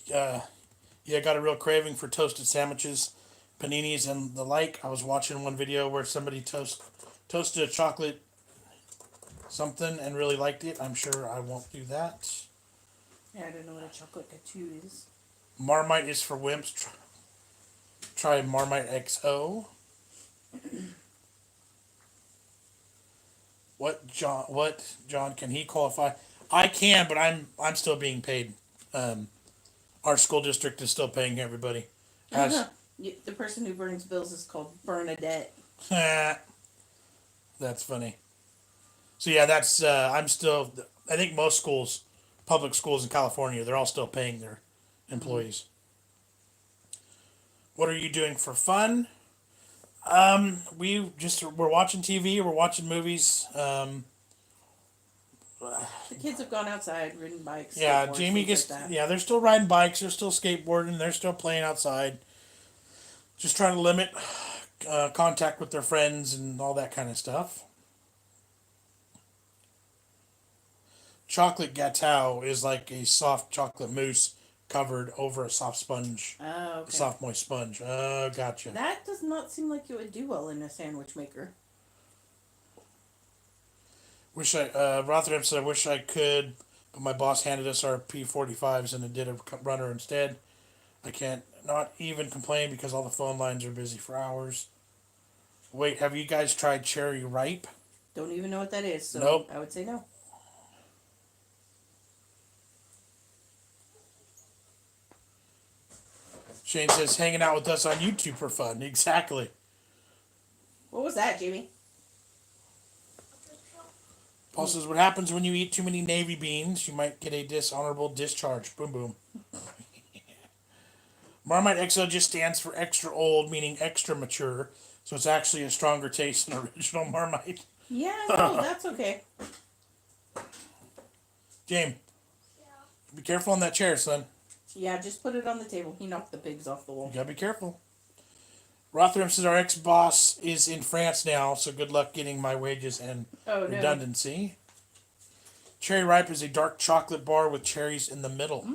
S1: got a real craving for toasted sandwiches, paninis, and the like. I was watching one video where somebody toasted a chocolate something and really liked it. I'm sure I won't do that.
S2: Yeah, I don't know what a chocolate couture is.
S1: Marmite is for wimps. Try Marmite XO. What John? Can he qualify? I can, but I'm still being paid. Our school district is still paying everybody.
S2: The person who burns bills is called Bernadette.
S1: That's funny. So yeah, that's I'm still. I think most schools, public schools in California, they're all still paying their employees. What are you doing for fun? We're watching TV. We're watching movies.
S2: The kids have gone outside, ridden bikes.
S1: Yeah,
S2: skateboards,
S1: Jamie
S2: things
S1: gets.
S2: like that.
S1: Yeah, they're still riding bikes. They're still skateboarding. They're still playing outside. Just trying to limit contact with their friends and all that kind of stuff. Chocolate gâteau is like a soft chocolate mousse covered over a soft sponge.
S2: Oh, okay.
S1: A soft moist sponge. Oh, gotcha.
S2: That does not seem like it would do well in a sandwich maker.
S1: Rotherham said, I wish I could, but my boss handed us our P45s and it did a runner instead. I can't not even complain because all the phone lines are busy for hours. Wait, have you guys tried cherry ripe?
S2: Don't even know what that is, so
S1: Nope.
S2: I would say no.
S1: Shane says hanging out with us on YouTube for fun. Exactly.
S2: What was that, Jamie?
S1: Paul says, what happens when you eat too many navy beans? You might get a dishonorable discharge. Boom, boom. Marmite XO just stands for extra old, meaning extra mature. So it's actually a stronger taste than original Marmite.
S2: Yeah, no, that's okay.
S1: James, be careful on that chair, son.
S2: Yeah, just put it on the table. He knocked the pigs off the wall.
S1: You gotta be careful. Rotherham says our ex-boss is in France now, so good luck getting my wages and redundancy. Cherry Ripe is a dark chocolate bar with cherries in the middle.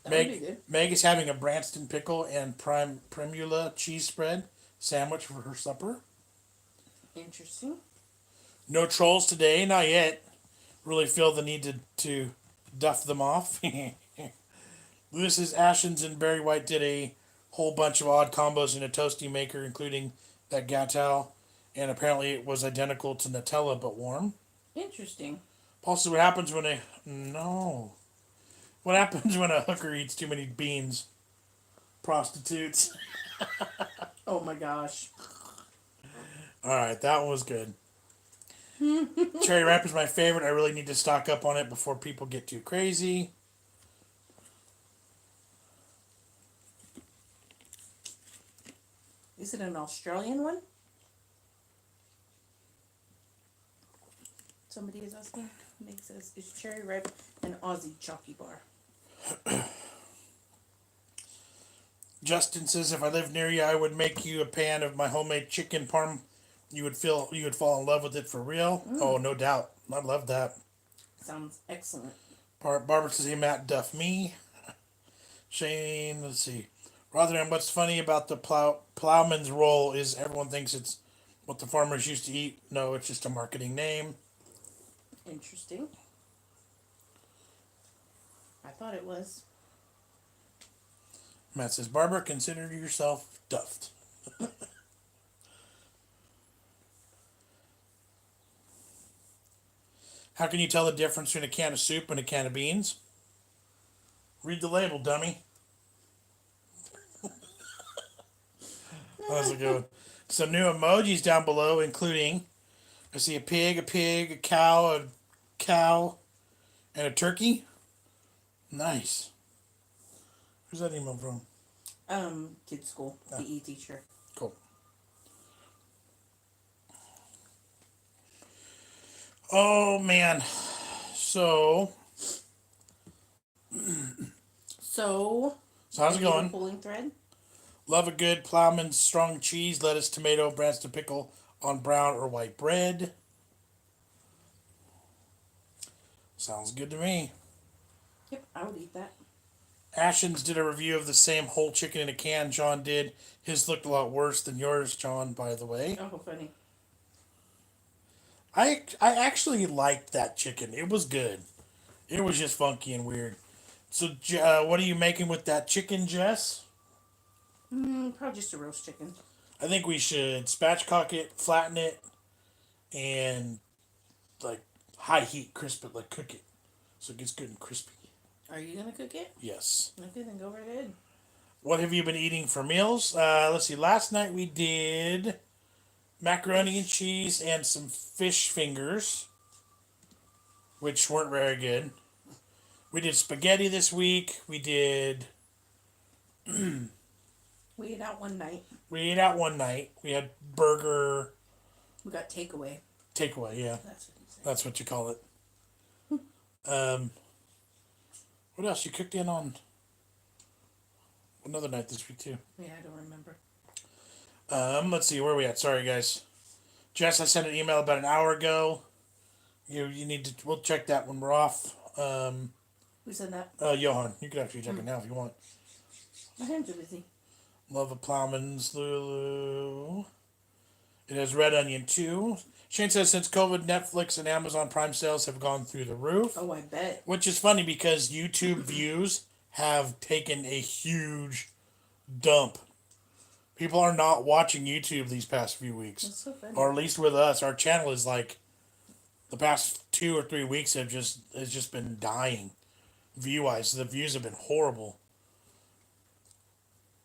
S2: That would be good.
S1: Meg is having a Branston pickle and Primula cheese spread sandwich for her supper.
S2: Interesting.
S1: No trolls today, not yet. Really feel the need to duff them off. Lewis's Ashens and Barry White did a whole bunch of odd combos in a toasty maker, including that gâteau, and apparently it was identical to Nutella but warm.
S2: Interesting.
S1: Paul says, what happens when what happens when a hooker eats too many beans? Prostitutes.
S2: Oh my gosh.
S1: Alright, that one was good. Cherry Ripe is my favorite. I really need to stock up on it before people get too crazy.
S2: Is it an Australian one? Somebody is asking. Nick says, is Cherry Ripe an Aussie chalky bar?
S1: Justin says, if I lived near you, I would make you a pan of my homemade chicken parm. You would fall in love with it for real. Oh, no doubt. I love that.
S2: Sounds excellent.
S1: Barbara says, hey, Matt, duff me. Shane, let's see. Rotherham, what's funny about the plowman's roll is everyone thinks it's what the farmers used to eat. No, it's just a marketing name.
S2: Interesting. I thought it was.
S1: Matt says, Barbara, consider yourself duffed. How can you tell the difference between a can of soup and a can of beans? Read the label, dummy. That was a good one. Some new emojis down below, including, I see a pig, a cow, and a turkey. Nice. Who's that email from?
S2: Kids school, PE teacher.
S1: Cool. Oh man. So how's it going?
S2: Pulling thread.
S1: Love a good plowman's strong cheese, lettuce, tomato, Branston pickle on brown or white bread. Sounds good to me.
S2: Yep, I would eat that.
S1: Ashens did a review of the same whole chicken in a can John did. His looked a lot worse than yours, John, by the way.
S2: Oh, funny.
S1: I actually liked that chicken. It was good. It was just funky and weird. So, what are you making with that chicken, Jess?
S2: Probably just a roast chicken.
S1: I think we should spatchcock it, flatten it, and like high heat crisp it, like cook it, so it gets good and crispy.
S2: Are you gonna cook it?
S1: Yes.
S2: Okay, then go right ahead.
S1: What have you been eating for meals? Let's see. Last night we did macaroni and cheese and some fish fingers, which weren't very good. We did spaghetti this week. We did.
S2: We ate out one night.
S1: We had burger.
S2: We got takeaway.
S1: Takeaway, yeah.
S2: That's what he said.
S1: That's what you call it. What else? You cooked in on another night this week too.
S2: Yeah, I don't remember.
S1: Let's see, where are we at? Sorry, guys. Jess, I sent an email about an hour ago. You need to. We'll check that when we're off.
S2: Who said that?
S1: Johan, you can actually check it now if you want.
S2: My hands are busy.
S1: Love a plowman's Lulu. It has red onion too. Shane says since COVID, Netflix and Amazon Prime sales have gone through the roof.
S2: Oh, I bet.
S1: Which is funny because YouTube views have taken a huge dump. People are not watching YouTube these past few weeks.
S2: That's so funny.
S1: Or at least with us. Our channel is like the past 2 or 3 weeks has just been dying view wise. The views have been horrible.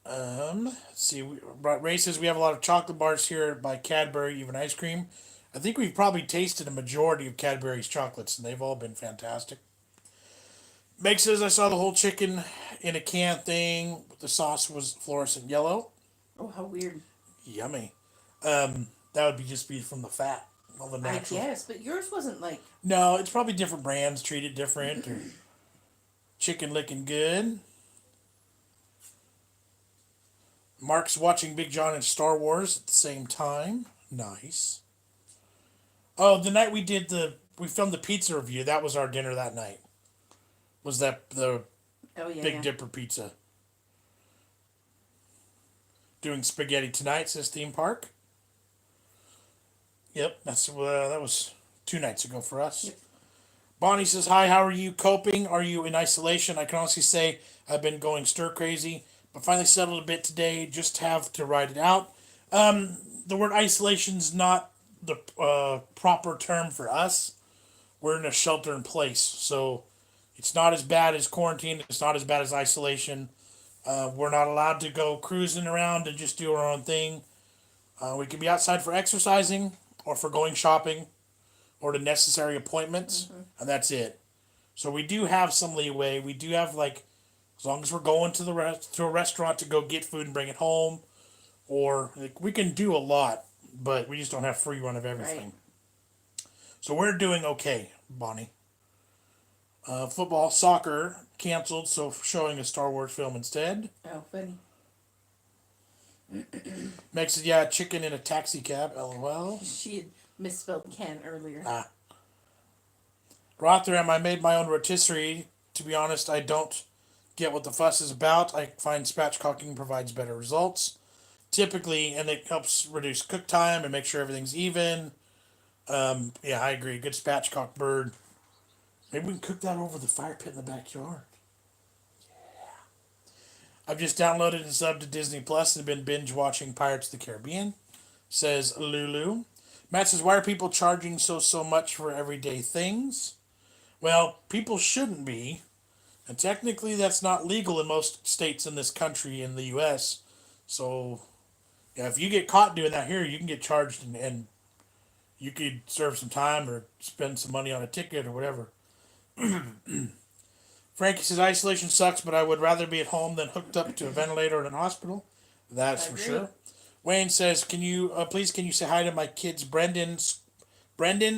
S1: Let's see. Ray says we have a lot of chocolate bars here by Cadbury, even ice cream. I think we've probably tasted a majority of Cadbury's chocolates, and they've all been fantastic. Meg says I saw the whole chicken in a can thing. The sauce was fluorescent yellow.
S2: Oh, how weird.
S1: Yummy. That would just be from the fat. All the natural.
S2: I guess, but yours wasn't like...
S1: No, it's probably different brands treated different. Or chicken looking good. Mark's watching Big John and Star Wars at the same time. Nice. Oh, the night we filmed the pizza review, that was our dinner that night. Was that the Big Dipper pizza. Doing spaghetti tonight, says Theme Park. Yep, that was 2 nights ago for us. Yep. Bonnie says, hi, how are you coping? Are you in isolation? I can honestly say I've been going stir crazy, but finally settled a bit today. Just have to ride it out. The word isolation's not the proper term for us. We're in a shelter in place, so it's not as bad as quarantine. It's not as bad as isolation. We're not allowed to go cruising around and just do our own thing. We can be outside for exercising or for going shopping or to necessary appointments, and that's it. So we do have some leeway. We do have, like, as long as we're going to to a restaurant to go get food and bring it home, or like, we can do a lot, but we just don't have free run of everything. Right. So we're doing okay, Bonnie. Football, soccer canceled, so showing a Star Wars film instead.
S2: Oh, funny.
S1: Meg said, yeah, chicken in a taxi cab, lol.
S2: She had misspelled Ken earlier.
S1: Rotherham, I made my own rotisserie. To be honest, I don't get what the fuss is about. I find spatchcocking provides better results. Typically, and it helps reduce cook time and make sure everything's even. Yeah, I agree. Good spatchcock bird. Maybe we can cook that over the fire pit in the backyard. I've just downloaded and subbed to Disney Plus and been binge watching Pirates of the Caribbean, says Lulu. Matt says, why are people charging so much for everyday things? Well, people shouldn't be. And technically that's not legal in most states in this country, in the U.S. So, yeah, if you get caught doing that here, you can get charged and you could serve some time or spend some money on a ticket or whatever. Frankie says isolation sucks, but I would rather be at home than hooked up to a ventilator in a hospital. That's for sure. Wayne says, can you say hi to my kids, Brendan,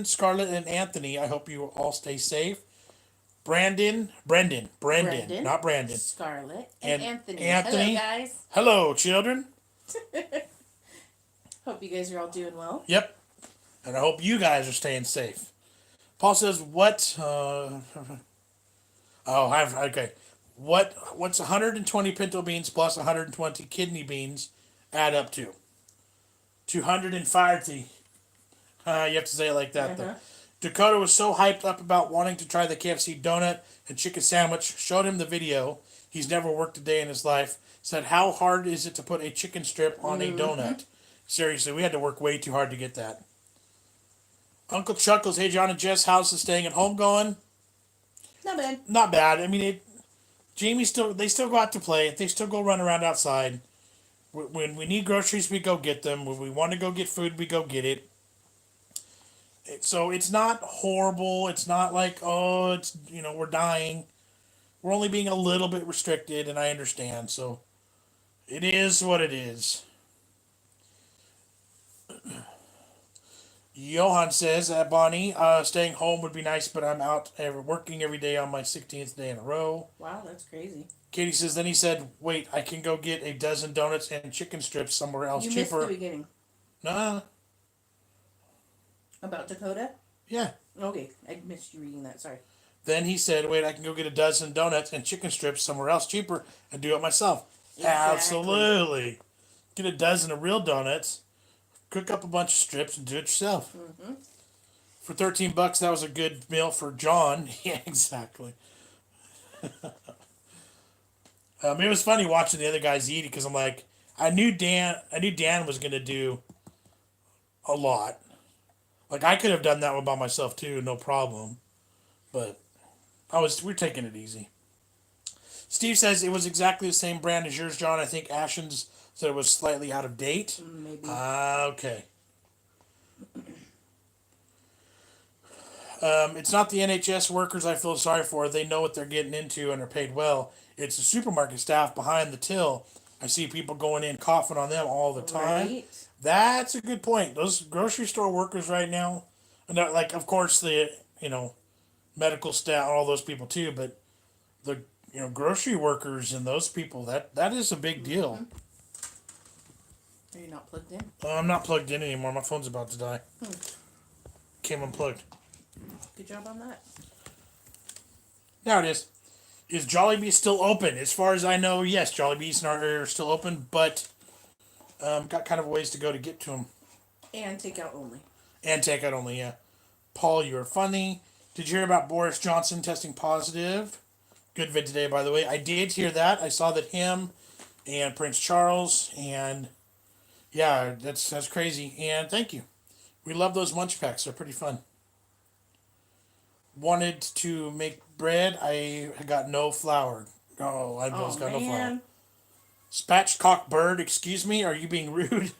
S1: Scarlett, and Anthony? I hope you all stay safe. Brendan, not Brandon.
S2: Scarlett, and Anthony.
S1: Anthony.
S2: Hello, guys.
S1: Hello, children.
S2: Hope you guys are all doing well.
S1: Yep. And I hope you guys are staying safe. Paul says, what? Okay. What's 120 pinto beans plus 120 kidney beans add up to? 230. You have to say it like that, though. Dakota was so hyped up about wanting to try the KFC donut and chicken sandwich. Showed him the video. He's never worked a day in his life. Said, how hard is it to put a chicken strip on a donut? Seriously, we had to work way too hard to get that. Uncle Chuckles, hey, Jon and Jess, how's the staying at home going?
S2: Not bad.
S1: Not bad. I mean, they still go out to play. They still go run around outside. When we need groceries, we go get them. When we want to go get food, we go get it. So it's not horrible. It's not like, oh, it's, we're dying. We're only being a little bit restricted, and I understand. So it is what it is. Johan says, Bonnie, staying home would be nice, but I'm out working every day on my 16th day in a row.
S2: Wow, that's crazy.
S1: Katie says, then he said, wait, I can go get a dozen donuts and chicken strips somewhere else cheaper.
S2: You missed the beginning.
S1: Nah.
S2: About Dakota?
S1: Yeah.
S2: Okay, I missed you reading that, sorry.
S1: Then he said, wait, I can go get a dozen donuts and chicken strips somewhere else cheaper and do it myself.
S2: Exactly.
S1: Absolutely. Get a dozen of real donuts. cook up a bunch of strips and do it yourself. For $13, that was a good meal for John. Yeah, exactly. It was funny watching the other guys eat it because I'm like, I knew Dan was gonna do a lot. Like I could have done that one by myself too, no problem. But we're taking it easy. Steve says it was exactly the same brand as yours, John. I think Ashens said it was slightly out of date.
S2: Maybe.
S1: Okay. It's not the NHS workers I feel sorry for. They know what they're getting into and are paid well. It's the supermarket staff behind the till. I see people going in coughing on them all the time.
S2: Right.
S1: That's a good point. Those grocery store workers right now, and like of course the medical staff, all those people too, but the grocery workers and those people that is a big deal.
S2: Are you not plugged in?
S1: I'm not plugged in anymore. My phone's about to die. Came unplugged.
S2: Good job on that.
S1: Now it is. Is Jollibee still open? As far as I know, yes, Jollibee's in our area are still open, but got kind of a ways to go to get to them.
S2: And takeout only.
S1: And takeout only, yeah. Paul, you are funny. Did you hear about Boris Johnson testing positive? Good vid today, by the way. I did hear that. I saw that him and Prince Charles, and yeah, that's crazy. And thank you. We love those munch packs. They're pretty fun. Wanted to make bread. I got no flour. Oh, I almost got no flour. Spatchcock bird, excuse me? Are you being rude?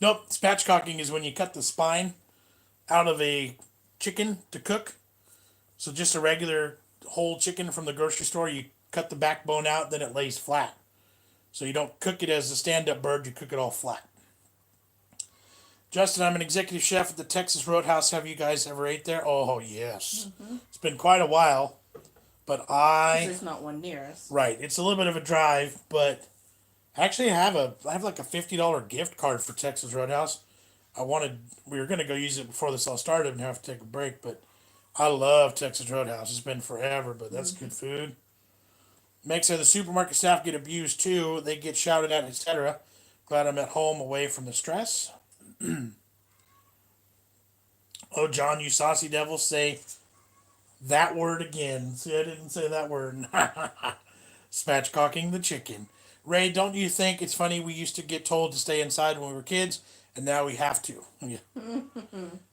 S1: Nope. Spatchcocking is when you cut the spine out of a chicken to cook. So just a regular whole chicken from the grocery store, you cut the backbone out, then it lays flat. So you don't cook it as a stand-up bird, you cook it all flat. Justin, I'm an executive chef at the Texas Roadhouse. Have you guys ever ate there? Oh, yes. It's been quite a while, but
S2: There's not one near us.
S1: Right. It's a little bit of a drive, but actually I have like a $50 gift card for Texas Roadhouse. We were going to go use it before this all started and have to take a break, but I love Texas Roadhouse. It's been forever, but that's good food. Meg said the supermarket staff get abused too. They get shouted at, etc. Glad I'm at home away from the stress. Oh, John, you saucy devil, say that word again. See, I didn't say that word. Spatchcocking the chicken. Ray, don't you think it's funny we used to get told to stay inside when we were kids, and now we have to? Yeah.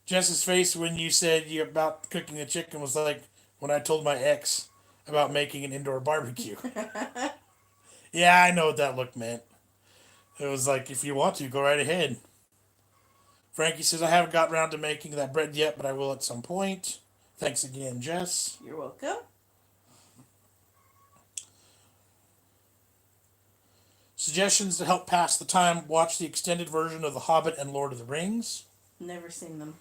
S1: Jess's face when you said you about cooking the chicken was like when I told my ex about making an indoor barbecue. Yeah, I know what that look meant. It was like, if you want to, go right ahead. Frankie says, I haven't got around to making that bread yet, but I will at some point. Thanks again, Jess.
S2: You're welcome.
S1: Suggestions to help pass the time. Watch the extended version of The Hobbit and Lord of the Rings.
S2: Never seen them.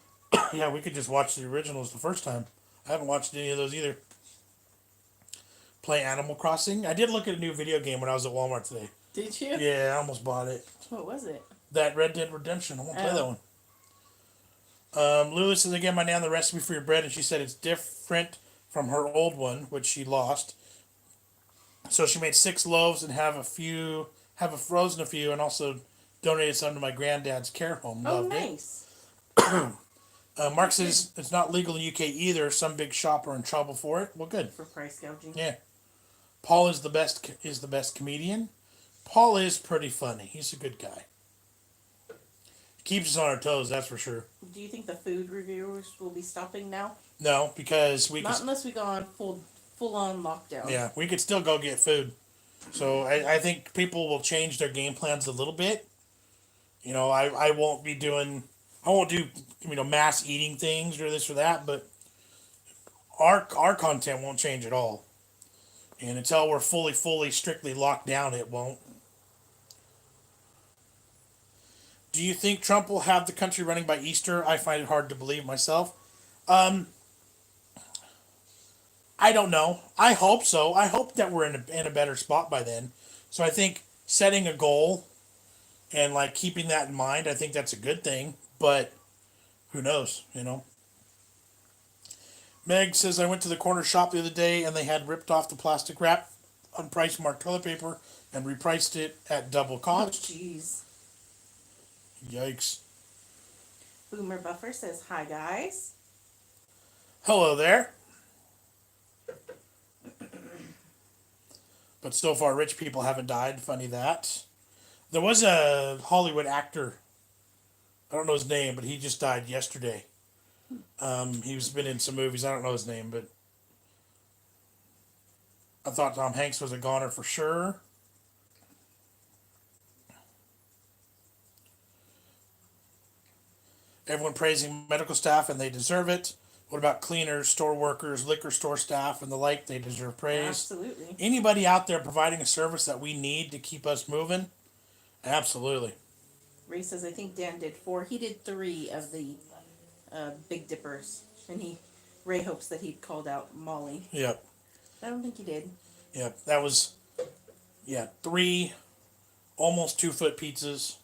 S1: Yeah, we could just watch the originals the first time. I haven't watched any of those either. Play Animal Crossing. I did look at a new video game when I was at Walmart today.
S2: Did you?
S1: Yeah, I almost bought it.
S2: What was it?
S1: That Red Dead Redemption. I won't play that one. Lulu says again, my nan the recipe for your bread, and she said it's different from her old one, which she lost. So she made 6 loaves and have frozen a few, and also donated some to my granddad's care home.
S2: Oh,
S1: Loved
S2: nice.
S1: Mark says it's not legal in the UK either. Some big shop are in trouble for it. Well, good.
S2: For price gouging.
S1: Yeah. Paul is the best comedian. Paul is pretty funny. He's a good guy. Keeps us on our toes, that's for sure.
S2: Do you think the food reviewers will be stopping now?
S1: No, because
S2: not unless we go on full on lockdown.
S1: Yeah, we could still go get food. So I think people will change their game plans a little bit. I won't do mass eating things or this or that, but our content won't change at all. And until we're fully strictly locked down, it won't. Do you think Trump will have the country running by Easter? I find it hard to believe myself. I don't know. I hope so. I hope that we're in a better spot by then. So I think setting a goal and keeping that in mind, I think that's a good thing. But who knows, Meg says, I went to the corner shop the other day and they had ripped off the plastic wrap on price marked toilet paper and repriced it at double cost.
S2: Jeez.
S1: Yikes.
S2: Boomer Buffer says, hi, guys.
S1: Hello there. But so far, rich people haven't died. Funny that. There was a Hollywood actor. I don't know his name, but he just died yesterday. He's been in some movies. I don't know his name, but I thought Tom Hanks was a goner for sure. Everyone praising medical staff, and they deserve it. What about cleaners, store workers, liquor store staff, and the like? They deserve praise.
S2: Absolutely.
S1: Anybody out there providing a service that we need to keep us moving? Absolutely.
S2: Ray says, I think Dan did 4. He did 3 of the Big Dippers. And Ray hopes that he'd called out Molly.
S1: Yep.
S2: I don't think he did.
S1: Yep. That was, 3 almost 2-foot pizzas.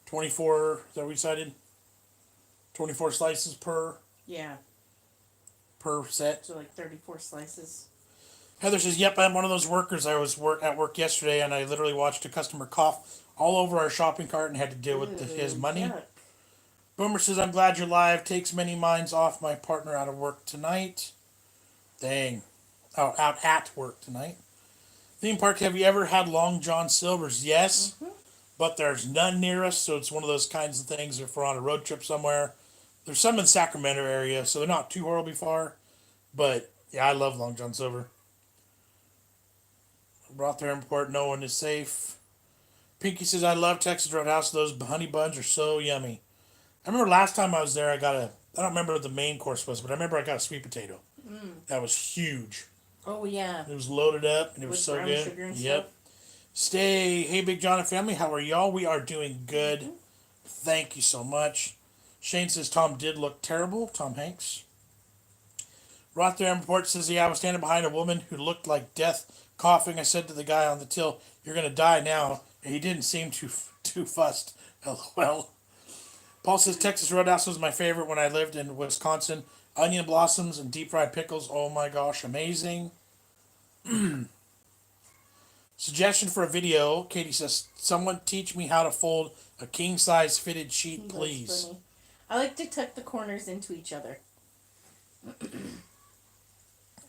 S1: 24, is that what we decided? 24 slices per
S2: Yeah.
S1: set.
S2: So like 34 slices.
S1: Heather says, yep, I'm one of those workers. I was at work yesterday, and I literally watched a customer cough all over our shopping cart and had to deal with his money.
S2: Yuck.
S1: Boomer says, I'm glad you're live. Takes many minds off my partner out of work tonight. Dang. Oh, out at work tonight. Theme park, have you ever had Long John Silver's? Yes.
S2: Mm-hmm.
S1: But there's none near us, so it's one of those kinds of things if we're on a road trip somewhere. There's some in Sacramento area, so they're not too horribly far. But, yeah, I love Long John Silver. Brought there import, no one is safe. Pinky says, I love Texas Roadhouse. Those honey buns are so yummy. I remember last time I was there, I don't remember what the main course was, but I remember I got a sweet potato. That was huge.
S2: Oh, yeah.
S1: It was loaded up, and it was
S2: With
S1: so
S2: brown
S1: good.
S2: sugar and
S1: Yep.
S2: stuff.
S1: Stay. Hey, Big John and family, how are y'all? We are doing good.
S2: Mm-hmm.
S1: Thank you so much. Shane says Tom did look terrible. Tom Hanks. Rotterdam Report says, yeah, I was standing behind a woman who looked like death, coughing. I said to the guy on the till, you're going to die now. And he didn't seem too fussed. LOL. Paul says, Texas Roadhouse was my favorite when I lived in Wisconsin. Onion blossoms and deep fried pickles. Oh my gosh, amazing. Suggestion for a video. Katie says, someone teach me how to fold a king-size fitted sheet,
S2: That's
S1: please.
S2: funny. I like to tuck the corners into each other.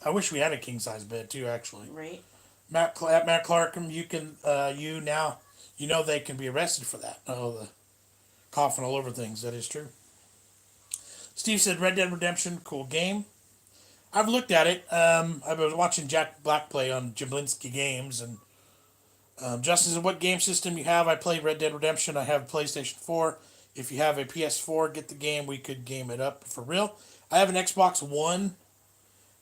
S1: I wish we had a king-size bed, too, actually.
S2: Right?
S1: Matt Clarkham, you can, they can be arrested for that. Oh, the coughing all over things. That is true. Steve said, Red Dead Redemption, cool game. I've looked at it. I was watching Jack Black play on Jablinski Games, and Justin said, what game system you have? I play Red Dead Redemption. I have PlayStation 4. If you have a PS4, get the game. We could game it up for real. I have an Xbox One,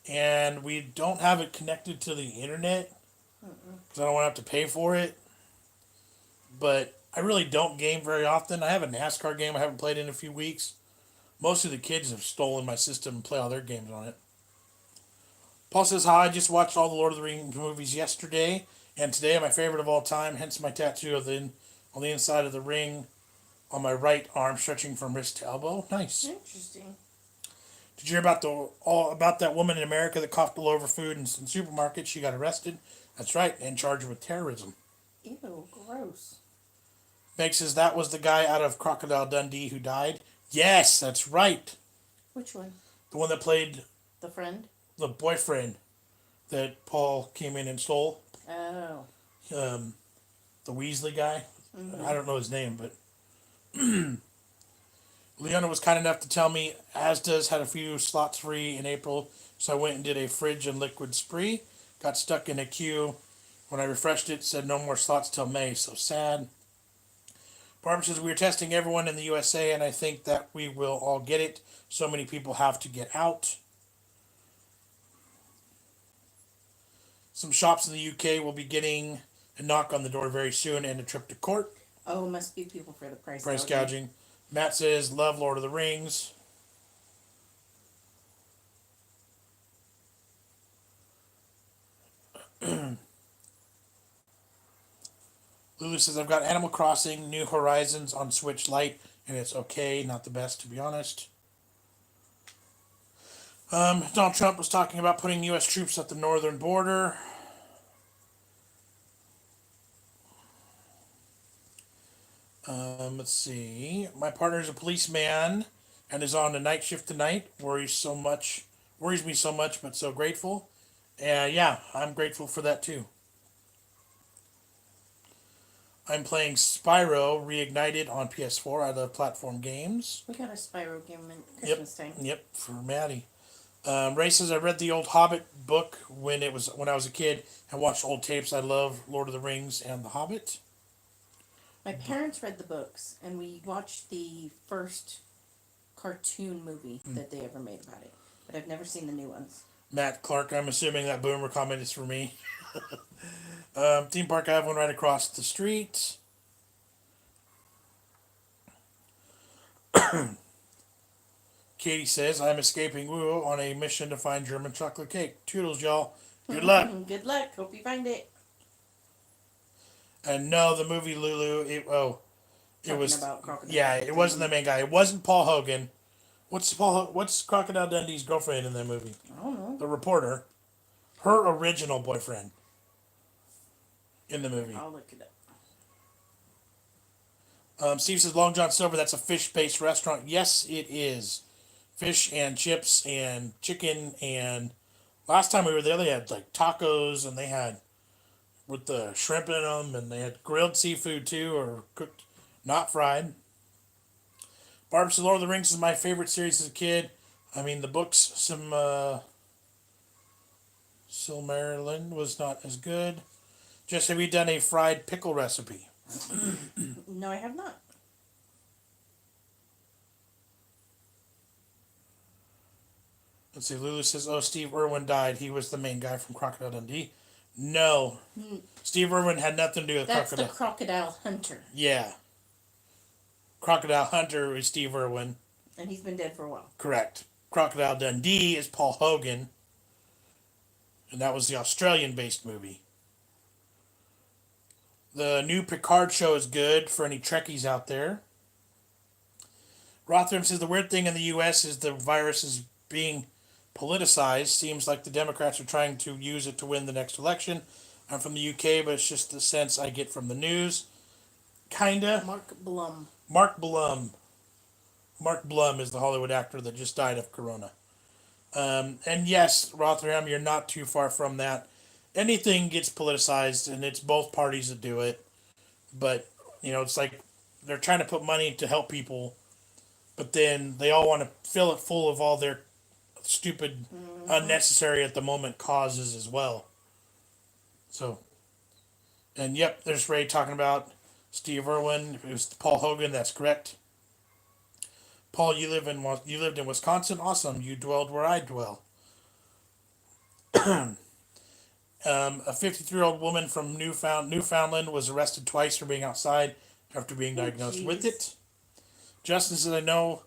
S1: and we don't have it connected to the internet because I don't want to have to pay for it. But I really don't game very often. I have a NASCAR game I haven't played in a few weeks. Most of the kids have stolen my system and play all their games on it. Paul says, hi, I just watched all the Lord of the Rings movies yesterday, and today my favorite of all time, hence my tattoo on the inside of the ring on my right arm, stretching from wrist to elbow. Nice.
S2: Interesting.
S1: Did you hear about that woman in America that coughed all over food in some supermarket? She got arrested. That's right, and charged with terrorism.
S2: Ew, gross.
S1: Meg says that was the guy out of Crocodile Dundee who died. Yes, that's right.
S2: Which one?
S1: The one that played
S2: The friend?
S1: the boyfriend that Paul came in and stole.
S2: Oh.
S1: The Weasley guy.
S2: Mm-hmm.
S1: I don't know his name, but Leona was kind enough to tell me Asda's had a few slots free in April, so I went and did a fridge and liquid spree. Got stuck in a queue. When I refreshed it said no more slots till May, so sad. Barbara says, we are testing everyone in the USA, and I think that we will all get it. So many people have to get out. Some shops in the UK will be getting a knock on the door very soon and a trip to court.
S2: Oh, must be people for the price
S1: Gouging. Matt says, love Lord of the Rings. Lulu says, I've got Animal Crossing, New Horizons on Switch Lite, and it's okay. Not the best, to be honest. Donald Trump was talking about putting U.S. troops at the northern border. Let's see. My partner's a policeman and is on a night shift tonight. Worries me so much, but so grateful. And yeah, I'm grateful for that too. I'm playing Spyro Reignited on PS4 out of platform games.
S2: We got a Spyro game in
S1: Yep,
S2: Christmas time.
S1: yep, for Maddie. Ray says I read the old Hobbit book when I was a kid and watched old tapes. I love Lord of the Rings and The Hobbit.
S2: My parents read the books, and we watched the first cartoon movie that they ever made about it. But I've never seen the new ones.
S1: Matt Clark, I'm assuming that boomer comment is for me. Theme park, I have one right across the street. Katie says I'm escaping Woo on a mission to find German chocolate cake. Toodles, y'all. Good luck.
S2: Good luck. Hope you find it.
S1: And no, the movie Lulu. It
S2: Talking
S1: was
S2: about Crocodile.
S1: yeah. It wasn't the main guy. It wasn't Paul Hogan. What's Crocodile Dundee's girlfriend in that movie?
S2: I don't know.
S1: The reporter. Her original boyfriend. In the movie.
S2: I'll look it up.
S1: Steve says Long John Silver. That's a fish-based restaurant. Yes, it is. Fish and chips and chicken and last time we were there they had like tacos and they had with the shrimp in them and they had grilled seafood too or cooked, not fried. Barb says Lord of the Rings is my favorite series as a kid. I mean the books Silmarillion was not as good. Just have you done a fried pickle recipe?
S2: No, I have not.
S1: Let's see. Lulu says, "Oh, Steve Irwin died. He was the main guy from Crocodile Dundee." No, Steve Irwin had nothing to do with
S2: That's
S1: Crocodile.
S2: the Crocodile Hunter.
S1: Yeah, Crocodile Hunter is Steve Irwin.
S2: And he's been dead for a while.
S1: Correct. Crocodile Dundee is Paul Hogan, and that was the Australian-based movie. The new Picard show is good for any Trekkies out there. Rothram says the weird thing in the U.S. is the virus is being politicized. Seems like the Democrats are trying to use it to win the next election. I'm from the UK, but it's just the sense I get from the news. Kinda.
S2: Mark Blum.
S1: Mark Blum. Mark Blum is the Hollywood actor that just died of corona. And yes, Rotherham, you're not too far from that. Anything gets politicized, and it's both parties that do it. But, it's like they're trying to put money to help people, but then they all want to fill it full of all their stupid, unnecessary at the moment causes as well. So, and yep, there's Ray talking about Steve Irwin. It was Paul Hogan. That's correct. Paul, you lived in Wisconsin. Awesome. You dwelled where I dwell. A 53-year-old woman from Newfoundland was arrested twice for being outside after being diagnosed with it. Justin says, I know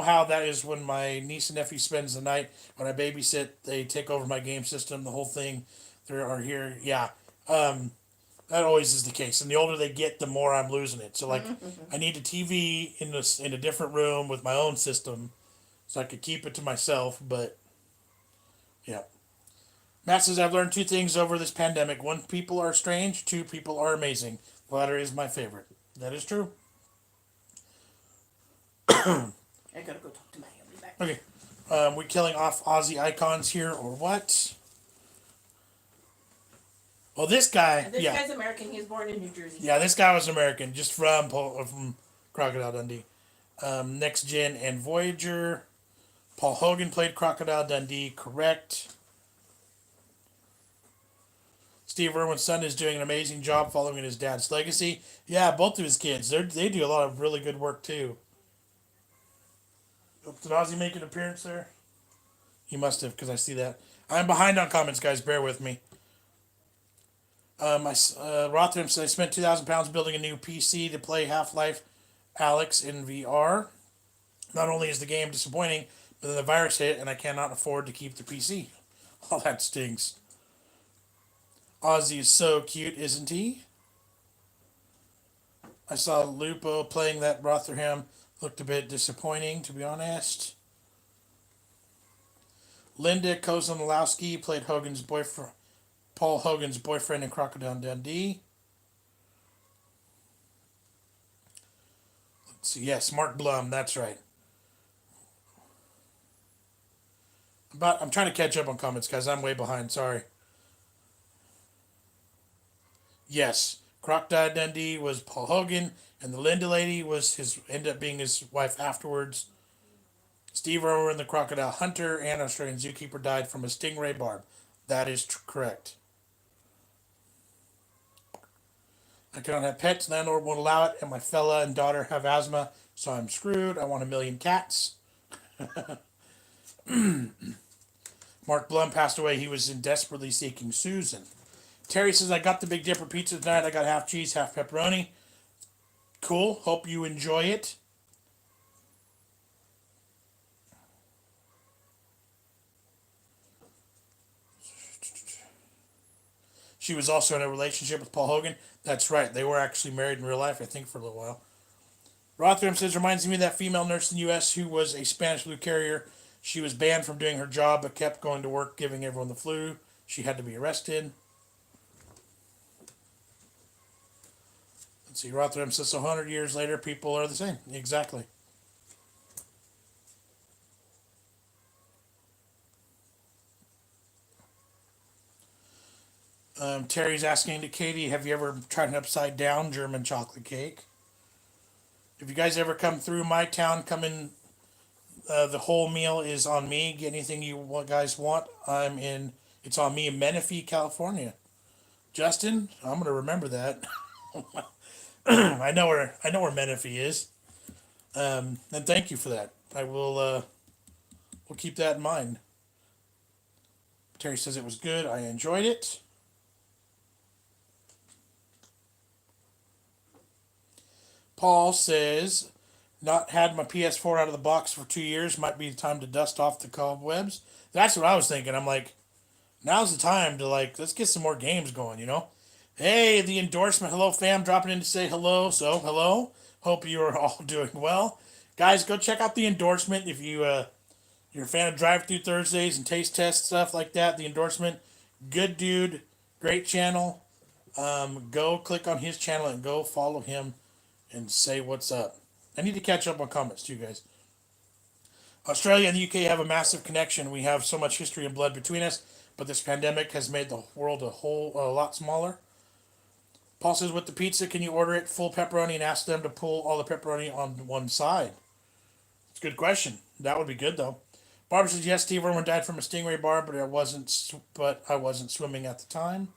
S1: how that is when my niece and nephew spends the night. When I babysit, they take over my game system, the whole thing. They are here. Yeah. That always is the case. And the older they get, the more I'm losing it. So, like, I need a TV in a different room with my own system so I could keep it to myself. But, yeah. Matt says, I've learned two things over this pandemic. One, people are strange. Two, people are amazing. The latter is my favorite. That is true.
S2: I gotta go talk to Maddie. I'll be back.
S1: Okay. We killing off Aussie icons here or what? Well, this guy.
S2: This guy's American. He was born in New Jersey.
S1: Yeah, this guy was American, just from Crocodile Dundee. Next Gen and Voyager. Paul Hogan played Crocodile Dundee, correct. Steve Irwin's son is doing an amazing job following in his dad's legacy. Yeah, both of his kids. They do a lot of really good work, too. Did Ozzy make an appearance there? He must have, because I see that. I'm behind on comments, guys. Bear with me. Rothram said I spent 2,000 pounds building a new PC to play Half-Life Alyx in VR. Not only is the game disappointing, but then the virus hit and I cannot afford to keep the PC. Oh, that stings. Ozzy is so cute, isn't he? I saw Lupo playing that Rotherham. Looked a bit disappointing, to be honest. Linda Kozanowski played Paul Hogan's boyfriend in Crocodile Dundee. So yes, Mark Blum, that's right. But I'm trying to catch up on comments, guys. I'm way behind. Sorry. Yes, Crocodile Dundee was Paul Hogan, and the Linda lady was his ended up being his wife afterwards. Steve Irwin, the crocodile hunter and Australian zookeeper, died from a stingray barb. That is correct. I cannot have pets. Landlord won't allow it, and my fella and daughter have asthma, so I'm screwed. I want a million cats. Mark Blum passed away. He was in desperately seeking Susan. Terry says, I got the Big Dipper pizza tonight. I got half cheese, half pepperoni. Cool. Hope you enjoy it. She was also in a relationship with Paul Hogan. That's right. They were actually married in real life, I think, for a little while. Rotherham says, reminds me of that female nurse in the U.S. who was a Spanish flu carrier. She was banned from doing her job but kept going to work giving everyone the flu. She had to be arrested. Let's see. Rotherham says, so 100 years later, people are the same. Exactly. Terry's asking to Katie, have you ever tried an upside down German chocolate cake? If you guys ever come through my town, come in. The whole meal is on me. Get anything you guys want. It's on me in Menifee, California. Justin, I'm gonna remember that. I know where Menifee is. And thank you for that. I will. We'll keep that in mind. Terry says it was good. I enjoyed it. Paul says, not had my PS4 out of the box for 2 years. Might be the time to dust off the cobwebs. That's what I was thinking. I'm like, now's the time to let's get some more games going. Hey, the endorsement. Hello, fam. Dropping in to say hello. So, hello. Hope you are all doing well. Guys, go check out the endorsement if you're a fan of Drive Through Thursdays and taste test stuff like that. The endorsement, good dude, great channel. Go click on his channel and go follow him and say what's up. I need to catch up on comments too, guys. Australia and the UK have a massive connection. We have so much history and blood between us, but this pandemic has made the world a lot smaller. Paul says, with the pizza, can you order it full pepperoni and ask them to pull all the pepperoni on one side? It's a good question. That would be good, though. Barbara says, yes, Steve Irwin died from a stingray barb, but I wasn't swimming at the time.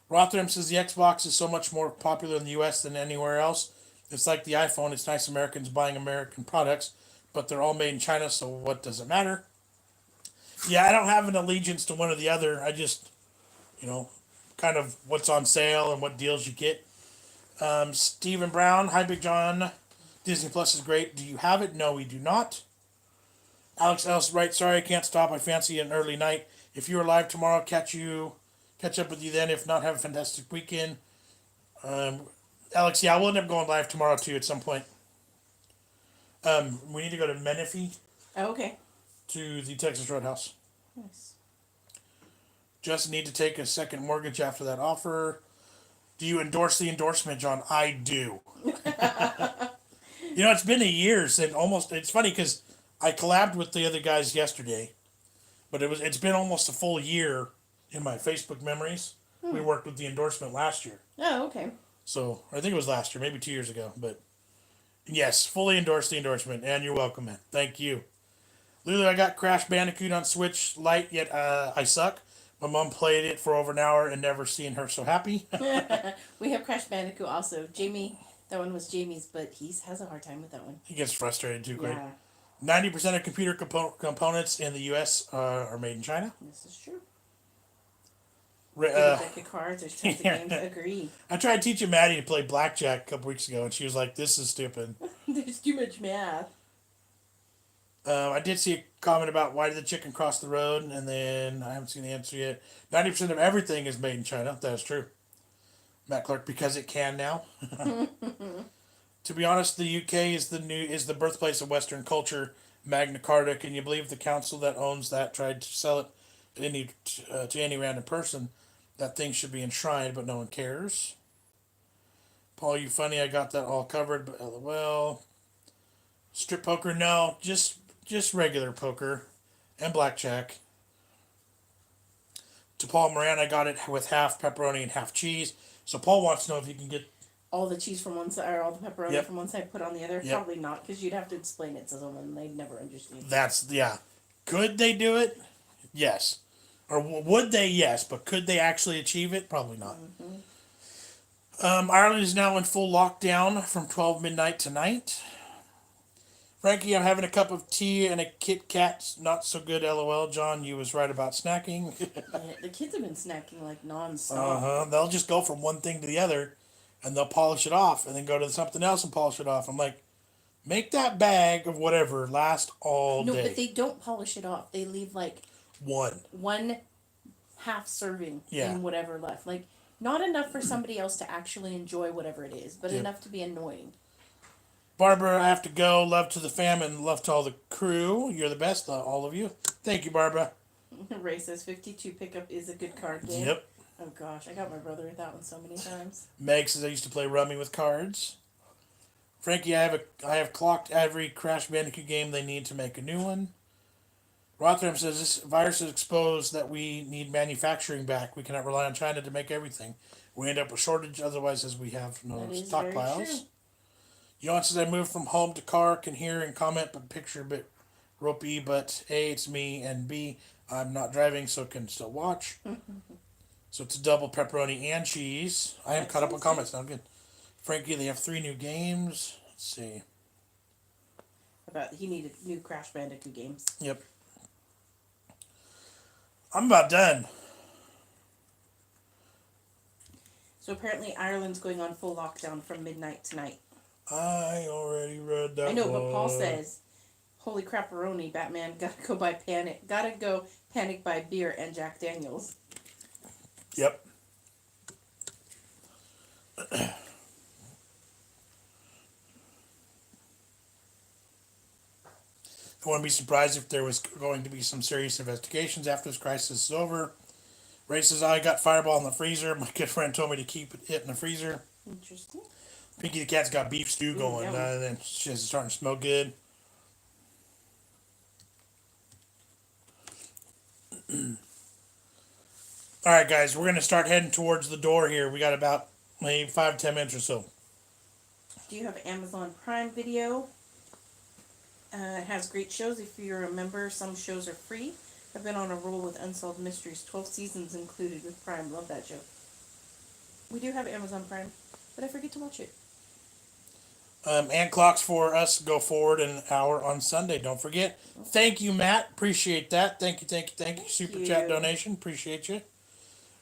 S1: Rotherham says, the Xbox is so much more popular in the U.S. than anywhere else. It's like the iPhone. It's nice Americans buying American products, but they're all made in China, so what does it matter? Yeah, I don't have an allegiance to one or the other. I just, kind of what's on sale and what deals you get. Stephen Brown, hi Big John. Disney Plus is great. Do you have it? No, we do not. Alex Ellis, right? Sorry, I can't stop. I fancy an early night. If you're live tomorrow, catch up with you then. If not, have a fantastic weekend. Alex, yeah, we'll end up going live tomorrow too at some point. We need to go to Menifee.
S2: Oh, okay.
S1: To the Texas Roadhouse.
S2: Nice. Just
S1: need to take a second mortgage after that offer. Do you endorse the endorsement, John? I do. It's been a year since it's funny because I collabed with the other guys yesterday, but it's been almost a full year in my Facebook memories. We worked with the endorsement last year.
S2: Oh, okay.
S1: So I think it was last year, maybe 2 years ago. But yes, fully endorse the endorsement, and you're welcome, man. Thank you. Lulu, I got Crash Bandicoot on Switch Lite, yet I suck. My mom played it for over an hour and never seen her so happy.
S2: We have Crash Bandicoot also. Jamie, that one was Jamie's, but he has a hard time with that one.
S1: He gets frustrated too quick.
S2: Yeah.
S1: 90% of computer components in the U.S. Are made in China.
S2: This is true. Deck of cards, there's tons of games. Agree.
S1: I tried teaching Maddie to play blackjack a couple weeks ago, and she was like, "This is stupid."
S2: There's too much math.
S1: I did see a comment about why did the chicken cross the road, and then I haven't seen the answer yet. 90% of everything is made in China. That is true. Matt Clark, because it can now. To be honest, the UK is the birthplace of Western culture. Magna Carta. Can you believe the council that owns that tried to sell it to any random person? That thing should be enshrined, but no one cares. Paul, you funny. I got that all covered, but LOL. Strip poker, no, just regular poker and blackjack. To Paul Moran, I got it with half pepperoni and half cheese. So Paul wants to know if you can get.
S2: All the cheese from one side, or all the pepperoni
S1: Yep.
S2: from one side, put on the other.
S1: Yep.
S2: Probably not, because you'd have to explain it to someone. They'd never understand.
S1: That's yeah. Could they do it? Yes. Or would they? Yes, but could they actually achieve it? Probably not. Ireland is now in full lockdown from 12 midnight tonight. Frankie, I'm having a cup of tea and a Kit Kat. Not so good, LOL. John, you was right about snacking.
S2: Yeah, the kids have been snacking like nonstop.
S1: They'll just go from one thing to the other, and they'll polish it off, and then go to something else and polish it off. I'm like, make that bag of whatever last all
S2: No,
S1: day.
S2: but they don't polish it off. They leave like one half serving in whatever left. Like, not enough for somebody else to actually enjoy whatever it is, but enough to be annoying.
S1: Barbara, I have to go. Love to the fam and love to all the crew. You're the best, all of you. Thank you, Barbara.
S2: Ray says 52 pickup is a good card game.
S1: Yep.
S2: Oh gosh, I got my brother with that one so many times.
S1: Meg says I used to play rummy with cards. Frankie, I have clocked every Crash Bandicoot game they need to make a new one. Rothram says this virus has exposed that we need manufacturing back. We cannot rely on China to make everything. We end up with shortage otherwise, as we have no stockpiles. Jon says I moved from home to car, can hear and comment, but picture a bit ropey. But A, it's me, and B, I'm not driving, so can still watch. So it's a double pepperoni and cheese. I am caught up on comments now. Good. Frankie, they have 3 new games. Let's see.
S2: He needed new Crash Bandicoot games.
S1: Yep. I'm about done.
S2: So apparently Ireland's going on full lockdown from midnight tonight.
S1: I already read that.
S2: I know, but Paul says, "Holy crapperoni, Batman! Gotta go panic buy beer and Jack Daniels."
S1: Yep. I wouldn't be surprised if there was going to be some serious investigations after this crisis is over. Ray says, I got Fireball in the freezer. My good friend told me to keep it in the freezer.
S2: Interesting.
S1: Pinky the Cat's got beef stew going. And then she's starting to smell good. All right, guys, we're going to start heading towards the door here. We got about maybe 5-10 minutes or so.
S2: Do you have Amazon Prime Video? It has great shows. If you're a member, some shows are free. I've been on a roll with Unsolved Mysteries, 12 seasons included with Prime. Love that show. We do have Amazon Prime, but I forget to watch it.
S1: And clocks for us go forward an hour on Sunday. Don't forget. Thank you, Matt. Appreciate that. Thank you. Super chat donation. Appreciate you.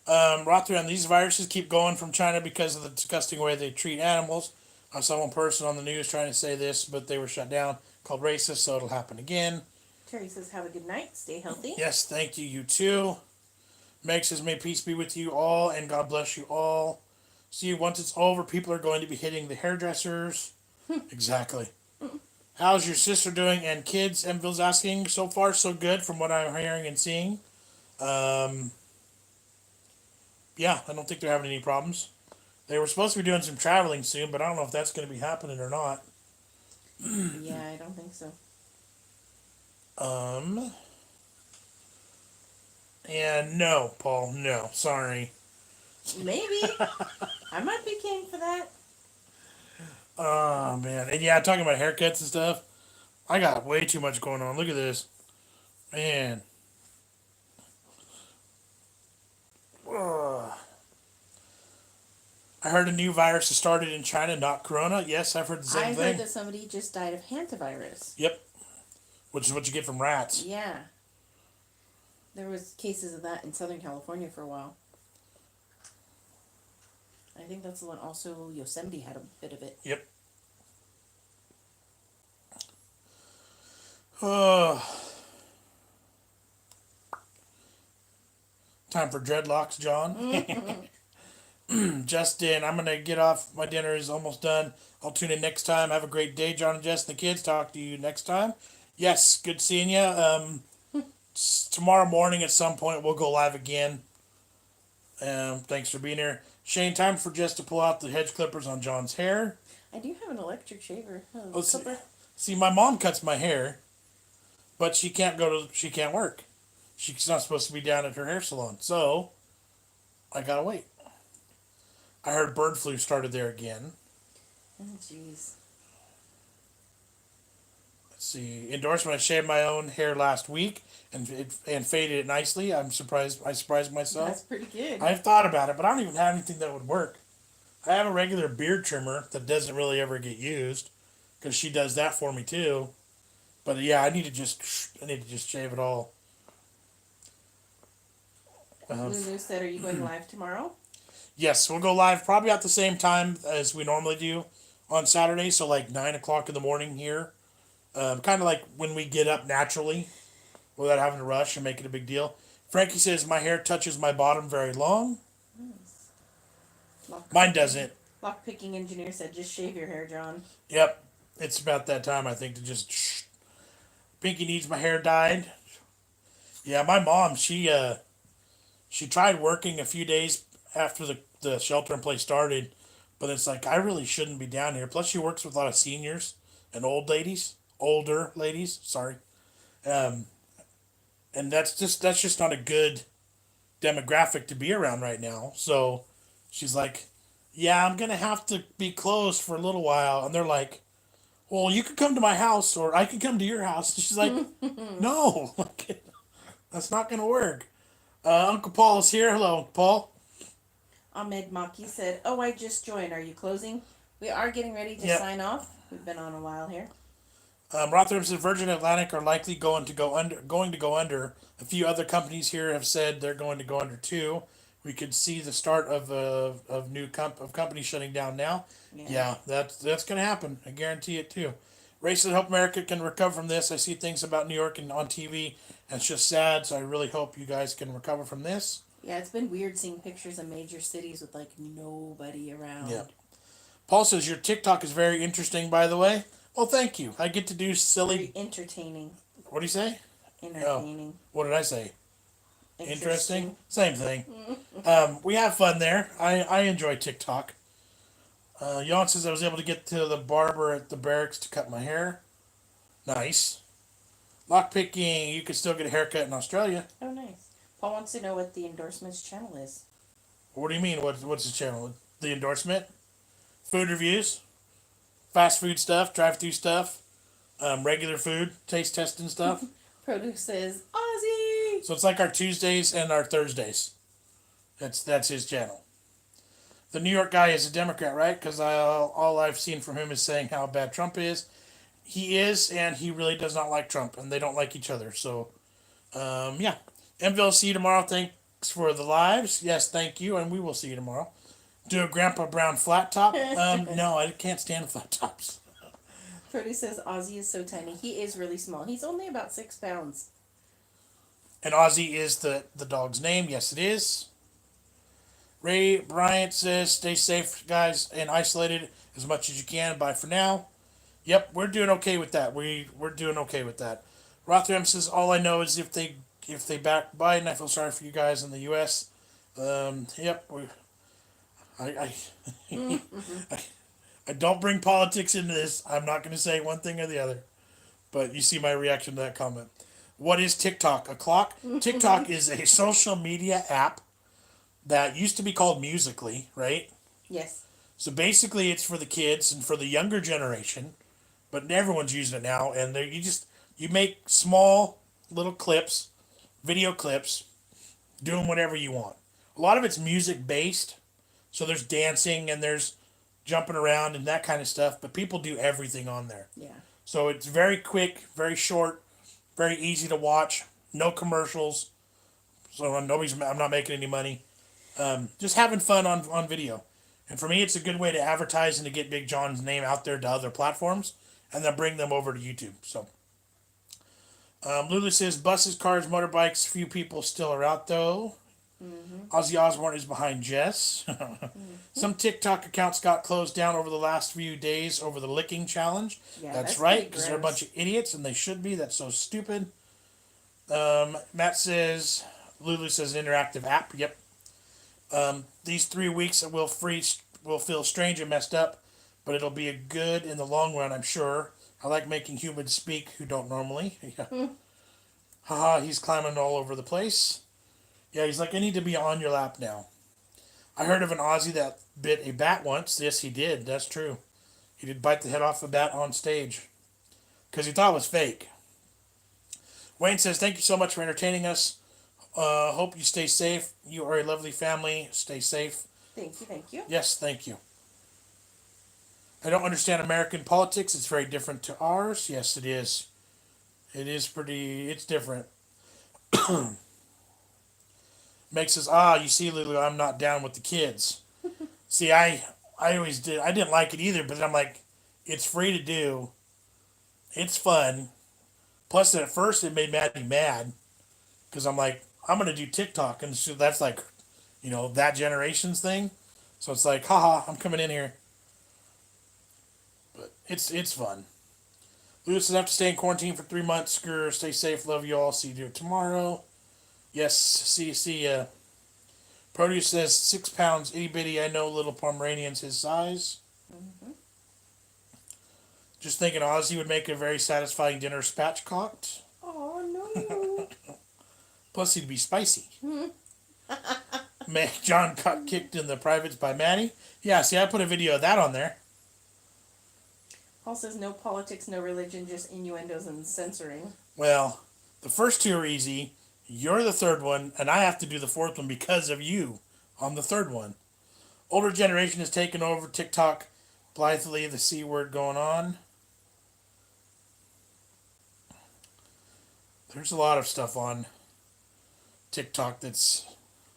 S1: Rothram, these viruses keep going from China because of the disgusting way they treat animals. I saw one person on the news trying to say this, but they were shut down, called racist, so it'll happen again.
S2: Terry says, have a good night. Stay healthy.
S1: Yes, thank you. You too. Meg says, may peace be with you all, and God bless you all. See, once it's over, people are going to be hitting the hairdressers. Exactly. How's your sister doing and kids? Enville's asking. So far, so good from what I'm hearing and seeing. Yeah, I don't think they're having any problems. They were supposed to be doing some traveling soon, but I don't know if that's going to be happening or not.
S2: Yeah, I don't think so.
S1: And no, Paul, no, sorry.
S2: Maybe. I might be game for that.
S1: Oh, man. And yeah, talking about haircuts and stuff, I got way too much going on. Look at this. Man. Ugh. I heard a new virus has started in China, not corona. Yes, I've heard the same thing.
S2: I heard that somebody just died of hantavirus.
S1: Yep. Which is what you get from rats.
S2: Yeah. There was cases of that in Southern California for a while. I think that's the one also Yosemite had a bit of it.
S1: Yep. Time for dreadlocks, John. Justin, I'm going to get off. My dinner is almost done. I'll tune in next time. Have a great day, Jon and Jess and the kids. Talk to you next time. Yes, good seeing you. Tomorrow morning at some point we'll go live again. Thanks for being here. Shane, time for Jess to pull out the hedge clippers on John's hair.
S2: I do have an electric shaver.
S1: Let's
S2: clipper.
S1: See, my mom cuts my hair, but she can't work. She's not supposed to be down at her hair salon. So, I gotta wait. I heard bird flu started there again.
S2: Oh, jeez.
S1: Let's see. Endorsement. I shaved my own hair last week and faded it nicely. I'm surprised. I surprised myself.
S2: That's pretty good.
S1: I've thought about it, but I don't even have anything that would work. I have a regular beard trimmer that doesn't really ever get used because she does that for me too. But yeah, I need to just shave it all.
S2: Lulu said, "Are you going live tomorrow?"
S1: Yes, we'll go live probably at the same time as we normally do on Saturday, so like 9 o'clock in the morning here. Kind of like when we get up naturally without having to rush and make it a big deal. Frankie says my hair touches my bottom very long.
S2: Nice.
S1: Mine doesn't.
S2: Lock picking engineer said, "Just shave your hair, John."
S1: Yep, it's about that time I think to just. Pinky needs my hair dyed. Yeah, my mom she tried working a few days after the shelter in place started, but it's like I really shouldn't be down here. Plus, she works with a lot of seniors and older ladies. Sorry, um, and that's just not a good demographic to be around right now. So she's like, "Yeah, I'm gonna have to be closed for a little while," and they're like, "Well, you could come to my house, or I could come to your house." And she's like, "No, that's not gonna work." Uncle Paul is here. Hello, Uncle Paul.
S2: Ahmed Maki said, "Oh, I just joined. Are you closing?" We are getting ready to
S1: Yep.
S2: sign off. We've been on a while here.
S1: Rotherham says Virgin Atlantic are likely going to go under. A few other companies here have said they're going to go under too. We could see the start of companies shutting down now. Yeah, that's going to happen. I guarantee it too. Ray said, "Hope America can recover from this. I see things about New York and on TV, and it's just sad. So I really hope you guys can recover from this."
S2: Yeah, it's been weird seeing pictures of major cities with like nobody around.
S1: Yeah. Paul says your TikTok is very interesting, by the way. Well, thank you. I get to do silly.
S2: Very entertaining.
S1: What do you say?
S2: Entertaining.
S1: Oh, what did I say? Interesting.
S2: Interesting.
S1: Same thing. We have fun there. I enjoy TikTok. Jan says I was able to get to the barber at the barracks to cut my hair. Nice. Lockpicking, you can still get a haircut in Australia.
S2: Oh, nice. Paul wants to know what the endorsements channel is.
S1: What do you mean? What's the channel? The endorsement? Food reviews? Fast food stuff? Drive-through stuff? Regular food? Taste testing stuff?
S2: Produce says, "Aussie!"
S1: So it's like our Tuesdays and our Thursdays. That's his channel. The New York guy is a Democrat, right? Because all I've seen from him is saying how bad Trump is. He is, and he really does not like Trump, and they don't like each other. So, yeah. MVille, see you tomorrow. Thanks for the lives. Yes, thank you, and we will see you tomorrow. Do a Grandpa Brown flat top? No, I can't stand flat tops.
S2: Produce says, "Aussie is so tiny." He is really small. He's only about 6 pounds.
S1: And Ozzy is the dog's name. Yes, it is. Ray Bryant says, "Stay safe, guys, and isolated as much as you can. Bye for now." Yep, we're doing okay with that. We're doing okay with that. Rotherham says, "All I know is if they back Biden, I feel sorry for you guys in the U.S." Yep, I I don't bring politics into this. I'm not going to say one thing or the other, but you see my reaction to that comment. What is TikTok? A clock? TikTok is a social media app that used to be called Musical.ly, right?
S2: Yes.
S1: So basically, it's for the kids and for the younger generation, but everyone's using it now. And you make small little clips, video clips, doing whatever you want. A lot of it's music based, so there's dancing and there's jumping around and that kind of stuff. But people do everything on there.
S2: Yeah.
S1: So it's very quick, very short, very easy to watch. No commercials. So I'm not making any money. Just having fun on video. And for me, it's a good way to advertise and to get Big John's name out there to other platforms and then bring them over to YouTube. So, Lulu says, buses, cars, motorbikes, few people still are out though. Mm-hmm. Ozzy Osbourne is behind Jess. Some TikTok accounts got closed down over the last few days over the licking challenge.
S2: Yeah,
S1: that's right, because they're a bunch of idiots and they should be. That's so stupid. Matt says, Lulu says, interactive app. Yep. These 3 weeks will feel strange and messed up, but it'll be a good in the long run, I'm sure. I like making humans speak who don't normally. Yeah. Haha, he's climbing all over the place. Yeah, he's like, I need to be on your lap now. I heard of an Aussie that bit a bat once. Yes, he did. That's true. He did bite the head off a bat on stage because he thought it was fake. Wayne says, thank you so much for entertaining us. Hope you stay safe. You are a lovely family. Stay safe.
S2: Thank you, thank you.
S1: Yes, thank you. I don't understand American politics. It's very different to ours. Yes, it is. It is pretty, it's different. Makes us, you see, Lulu, I'm not down with the kids. See, I always did, I didn't like it either, but I'm like, it's free to do. It's fun. Plus, at first, it made Maddie mad because I'm like, I'm going to do TikTok. And so that's like, that generation's thing. So it's like, haha, I'm coming in here. But it's fun. Lewis says, I have to stay in quarantine for 3 months. Skrr, stay safe. Love you all. See you tomorrow. Yes, see ya. Produce says 6 pounds, itty bitty. I know little Pomeranian's his size.
S2: Mm-hmm.
S1: Just thinking Ozzy would make a very satisfying dinner spatchcocked.
S2: Oh, no.
S1: Plus, he'd be spicy. John got kicked in the privates by Maddie. Yeah, see, I put a video of that on there.
S2: Paul says no politics, no religion, just innuendos and censoring.
S1: Well, the first 2 are easy. You're the third one, and I have to do the fourth one because of you on the third one. Older generation has taken over TikTok. Blithely, the C word going on. There's a lot of stuff on TikTok that's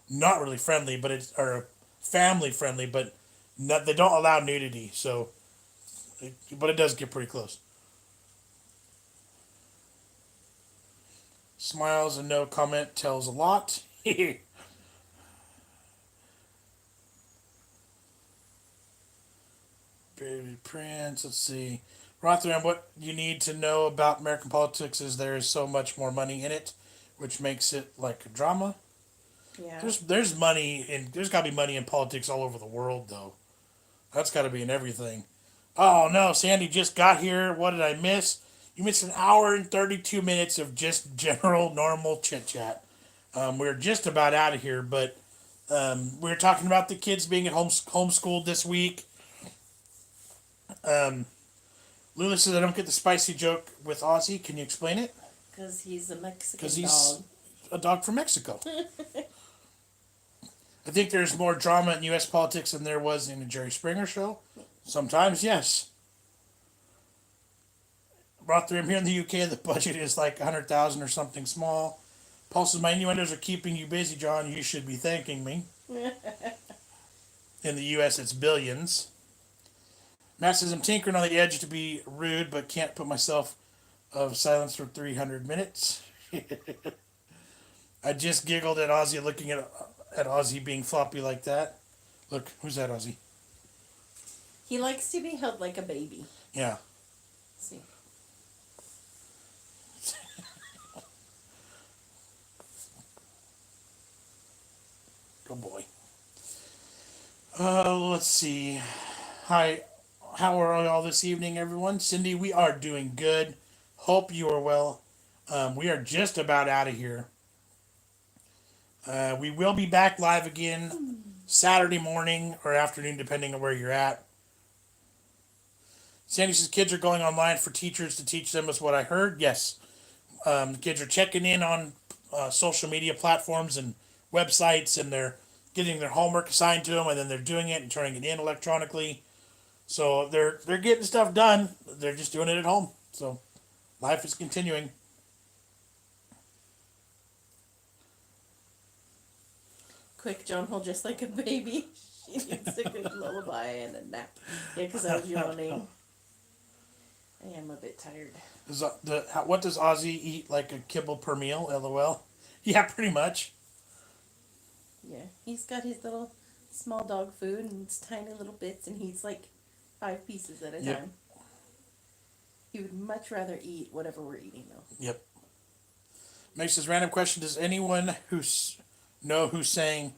S1: not really friendly, but it's or family friendly, but not, they don't allow nudity. So, but it does get pretty close. Smiles and no comment tells a lot. Baby Prince, let's see. Rotherham, what you need to know about American politics is there is so much more money in it, which makes it like a drama.
S2: Yeah.
S1: There's money in there's got to be money in politics all over the world though. That's got to be in everything. Oh no, Sandy just got here. What did I miss? You missed an hour and 32 minutes of just general normal chit chat. We're just about out of here, but we were talking about the kids being at homeschooled this week. Lula says I don't get the spicy joke with Ozzy. Can you explain it?
S2: Because he's a Mexican
S1: Because he's
S2: dog.
S1: a dog from Mexico. I think there's more drama in U.S. politics than there was in a Jerry Springer show. Sometimes, yes. Rotherham here in the UK, the budget is like 100,000 or something small. Paul says my innuendos are keeping you busy, John. You should be thanking me. In the U.S., it's billions. Matt says I'm tinkering on the edge to be rude, but can't put myself of silence for 300 minutes. I just giggled at Ozzy looking at Ozzy being floppy like that. Look, who's that Ozzy?
S2: He likes to be held like a baby.
S1: Yeah.
S2: Let's see.
S1: Good boy. Let's see. Hi, how are y'all this evening, everyone? Cindy, we are doing good. Hope you are well. We are just about out of here. We will be back live again Saturday morning or afternoon, depending on where you're at. Sandy says kids are going online for teachers to teach them, is what I heard. Yes. The kids are checking in on social media platforms and websites, and they're getting their homework assigned to them, and then they're doing it and turning it in electronically. So they're getting stuff done. They're just doing it at home. So life is continuing.
S2: Quick, John, hold just like a baby. She needs a good lullaby and a nap. Yeah, because I was yawning. I am a bit tired.
S1: What does Ozzy eat, like a kibble per meal? LOL. Yeah, pretty much.
S2: Yeah, he's got his little small dog food and it's tiny little bits, and he eats like 5 pieces at a time. He would much rather eat whatever we're eating, though.
S1: Yep. Makes this random question: does anyone know who's saying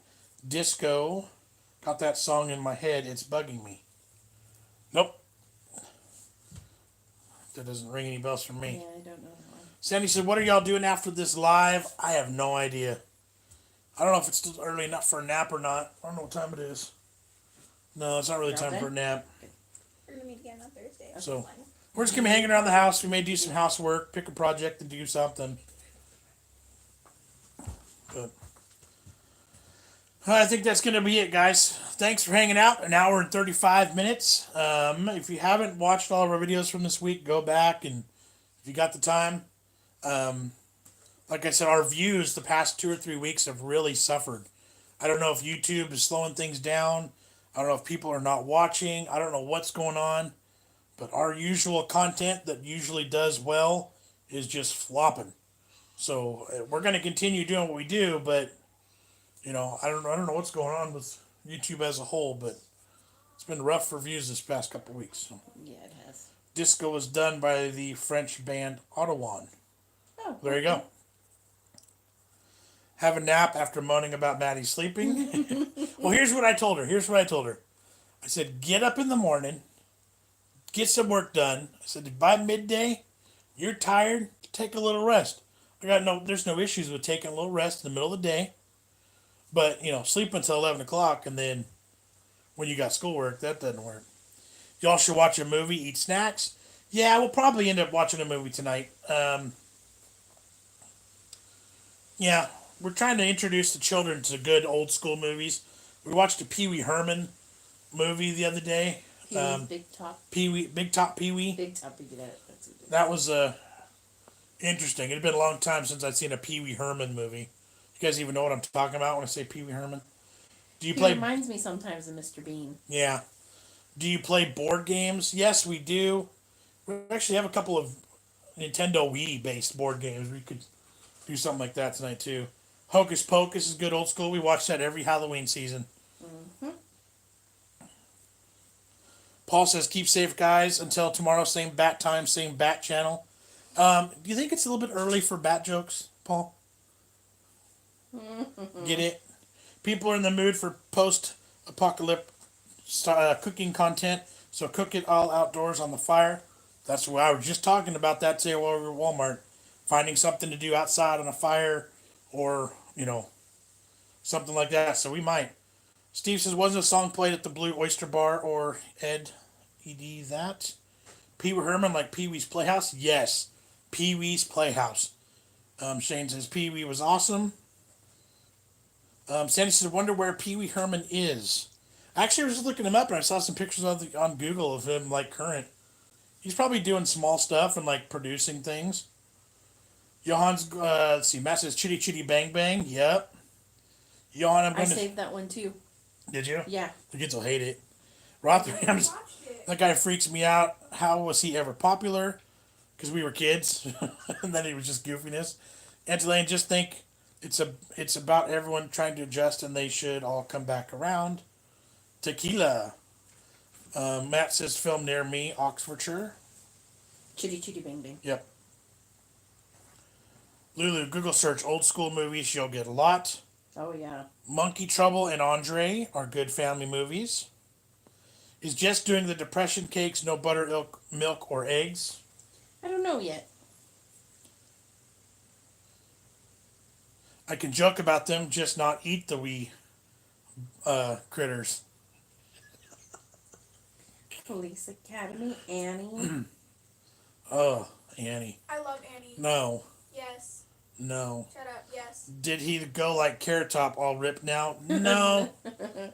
S1: disco? Got that song in my head. It's bugging me. Nope. That doesn't ring any bells for me.
S2: Yeah, I don't know that one.
S1: Sandy said, "What are y'all doing after this live?" I have no idea. I don't know if it's still early enough for a nap or not. I don't know what time it is. No, it's not really time for a nap.
S3: We're gonna meet again on Thursday.
S1: So we're just gonna be hanging around the house. We may do some housework, pick a project, and do something. But I think that's gonna be it, guys. Thanks for hanging out. An hour and 35 minutes. If you haven't watched all of our videos from this week, go back, and if you got the time, like I said, our views the past 2 or 3 weeks have really suffered. I don't know if YouTube is slowing things down. I don't know if people are not watching. I don't know what's going on. But our usual content that usually does well is just flopping. So we're going to continue doing what we do, but I don't know what's going on with YouTube as a whole, but it's been rough for views this past couple weeks. So.
S2: Yeah, it has.
S1: Disco was done by the French band Ottawa.
S2: Oh,
S1: there you go. Have a nap after moaning about Maddie sleeping. Well, here's what I told her. I said, get up in the morning, get some work done. I said, by midday, you're tired, take a little rest. There's no issues with taking a little rest in the middle of the day. But, sleep until 11 o'clock, and then when you got schoolwork, that doesn't work. Y'all should watch a movie, eat snacks. Yeah, we'll probably end up watching a movie tonight. Yeah, we're trying to introduce the children to good old school movies. We watched a Pee Wee Herman movie the other day.
S2: Pee-wee's Big Top.
S1: Big Top Pee Wee.
S2: Big Top, you get it. That's what it is.
S1: That was interesting. It had been a long time since I'd seen a Pee Wee Herman movie. You guys even know what I'm talking about when I say Pee Wee Herman? Do you
S2: He
S1: play?
S2: reminds me sometimes of Mr. Bean.
S1: Yeah. Do you play board games? Yes, we do. We actually have a couple of Nintendo Wii-based board games. We could do something like that tonight, too. Hocus Pocus is good old school. We watch that every Halloween season.
S2: Mm-hmm.
S1: Paul says, keep safe, guys. Until tomorrow, same bat time, same bat channel. Do you think it's a little bit early for bat jokes, Paul? Get it? People are in the mood for post-apocalyptic cooking content, so cook it all outdoors on the fire. That's what I was just talking about that today while we were at Walmart. Finding something to do outside on a fire or, something like that. So we might. Steve says, wasn't a song played at the Blue Oyster Bar or Ed that? Pee Wee Herman like Pee Wee's Playhouse? Yes. Pee Wee's Playhouse. Shane says, Pee Wee was awesome. Sandy says, wonder where Pee Wee Herman is. Actually, I was just looking him up and I saw some pictures on Google of him, current. He's probably doing small stuff and, producing things. Johan's, let's see, Matt says, Chitty Chitty Bang Bang. Yep. Johan,
S2: I saved that one, too.
S1: Did you?
S2: Yeah.
S1: The kids will hate it. Rotherham's, that guy freaks me out. How was he ever popular? Because we were kids. And then it was just goofiness. Antolane, just think it's about everyone trying to adjust and they should all come back around. Tequila. Matt says, film near me, Oxfordshire.
S2: Chitty Chitty Bang Bang.
S1: Yep. Lulu, Google search old school movies. You'll get a lot.
S2: Oh, yeah.
S1: Monkey Trouble and Andre are good family movies. Is Jess doing the depression cakes, no butter, milk, or eggs?
S2: I don't know yet.
S1: I can joke about them, just not eat the wee critters.
S2: Police Academy, Annie.
S1: Oh, Annie.
S3: I love Annie.
S1: No.
S3: Yes.
S1: No.
S3: Shut up. Yes.
S1: Did he go like Carrot Top all ripped now? No.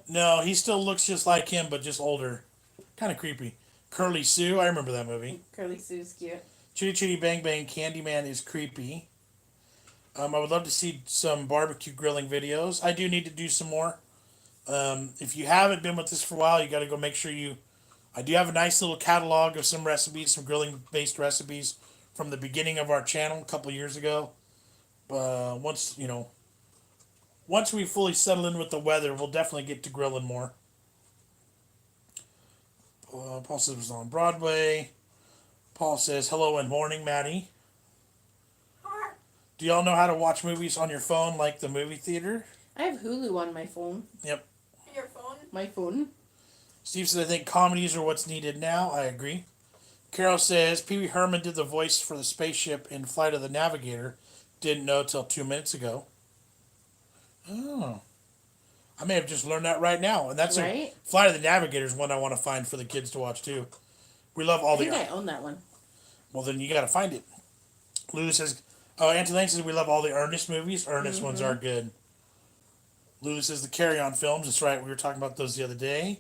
S1: No, he still looks just like him, but just older. Kind of creepy. Curly Sue, I remember that movie.
S2: Curly Sue's cute.
S1: Chitty Chitty Bang Bang, Candyman is creepy. I would love to see some barbecue grilling videos. I do need to do some more. If you haven't been with us for a while, you got to go make sure you... I do have a nice little catalog of some recipes, some grilling-based recipes from the beginning of our channel a couple years ago. Once we fully settle in with the weather, we'll definitely get to grilling more. Paul says it was on Broadway. Paul says, hello and morning, Maddie. Do y'all know how to watch movies on your phone like the movie theater?
S2: I have Hulu on my phone.
S1: Yep.
S3: Your phone?
S2: My phone?
S1: Steve says, I think comedies are what's needed now. I agree. Carol says Pee Wee Herman did the voice for the spaceship in Flight of the Navigator. Didn't know till 2 minutes ago. Oh. I may have just learned that right now. And that's
S2: Right?
S1: Flight of the Navigator is one I want to find for the kids to watch too. We love all
S2: I think
S1: the.
S2: I own that one.
S1: Well, then you got to find it. Lulu says, oh, Auntie Lane says we love all the Ernest movies. Ernest ones are good. Lulu says the Carry On films. That's right. We were talking about those the other day.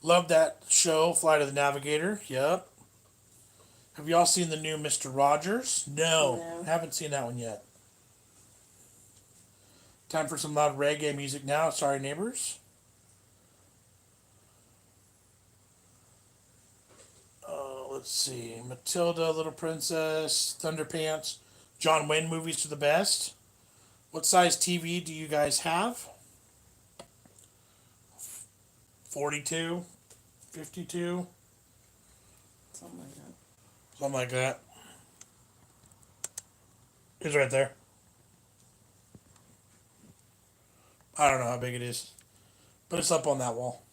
S1: Love that show, Flight of the Navigator. Yep. Have y'all seen the new Mr. Rogers? No. Haven't seen that one yet. Time for some loud reggae music now. Sorry, neighbors. Let's see. Matilda, Little Princess, Thunderpants. John Wayne movies are the best. What size TV do you guys have? 42? 52?
S2: Something like that.
S1: Something like that. It's right there. I don't know how big it is. But it's up on that wall.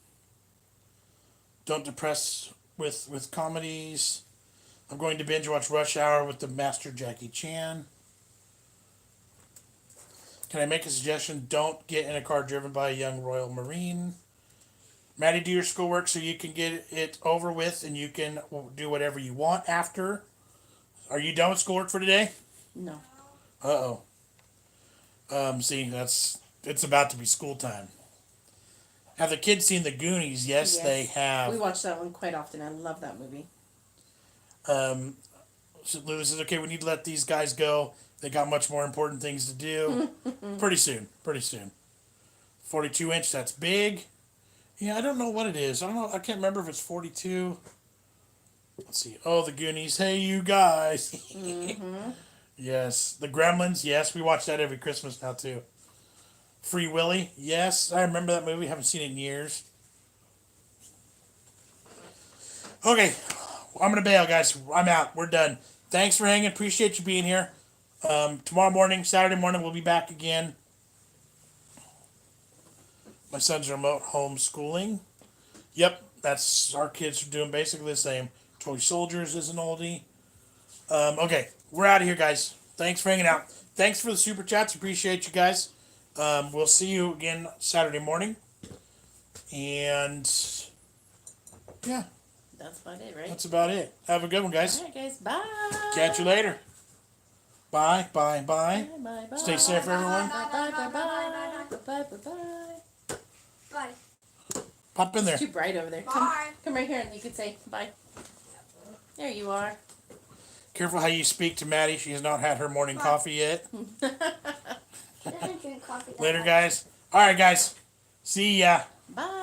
S1: Don't depress with comedies. I'm going to binge watch Rush Hour with the master Jackie Chan. Can I make a suggestion? Don't get in a car driven by a young Royal Marine. Maddie, do your schoolwork so you can get it over with and you can do whatever you want after. Are you done with schoolwork for today?
S2: No.
S1: Uh-oh. See, it's about to be school time. Have the kids seen the Goonies? Yes, they have.
S2: We watch that one quite often. I love that movie.
S1: So Lewis says, okay, we need to let these guys go. They got much more important things to do. Pretty soon. 42 inch, that's big. Yeah, I don't know what it is. I don't know. I can't remember if it's 42. Let's see. Oh, the Goonies. Hey, you guys. Yes. The Gremlins. Yes, we watch that every Christmas now, too. Free Willy. Yes, I remember that movie. Haven't seen it in years. Okay. I'm going to bail, guys. I'm out. We're done. Thanks for hanging. Appreciate you being here. Tomorrow morning, Saturday morning, we'll be back again. My son's remote homeschooling. Yep, that's our kids are doing basically the same. Toy Soldiers is an oldie. Okay, we're out of here, guys. Thanks for hanging out. Thanks for the super chats. Appreciate you guys. We'll see you again Saturday morning. And yeah,
S2: That's about it, right?
S1: that's about it. Have a good one, guys.
S2: All right, guys. Bye.
S1: Catch you later. Bye, bye, bye.
S2: Bye, bye, bye.
S1: Stay safe, everyone.
S2: Bye, bye, bye, bye. Bye, bye, bye.
S3: Bye.
S1: Pop in there.
S2: It's too bright over there.
S3: Bye.
S2: Come right here and you can say bye. There you are.
S1: Careful how you speak to Maddie. She has not had her morning coffee yet.
S3: I don't drink coffee that
S1: Later,
S3: much.
S1: guys. All right, guys. See ya.
S2: Bye.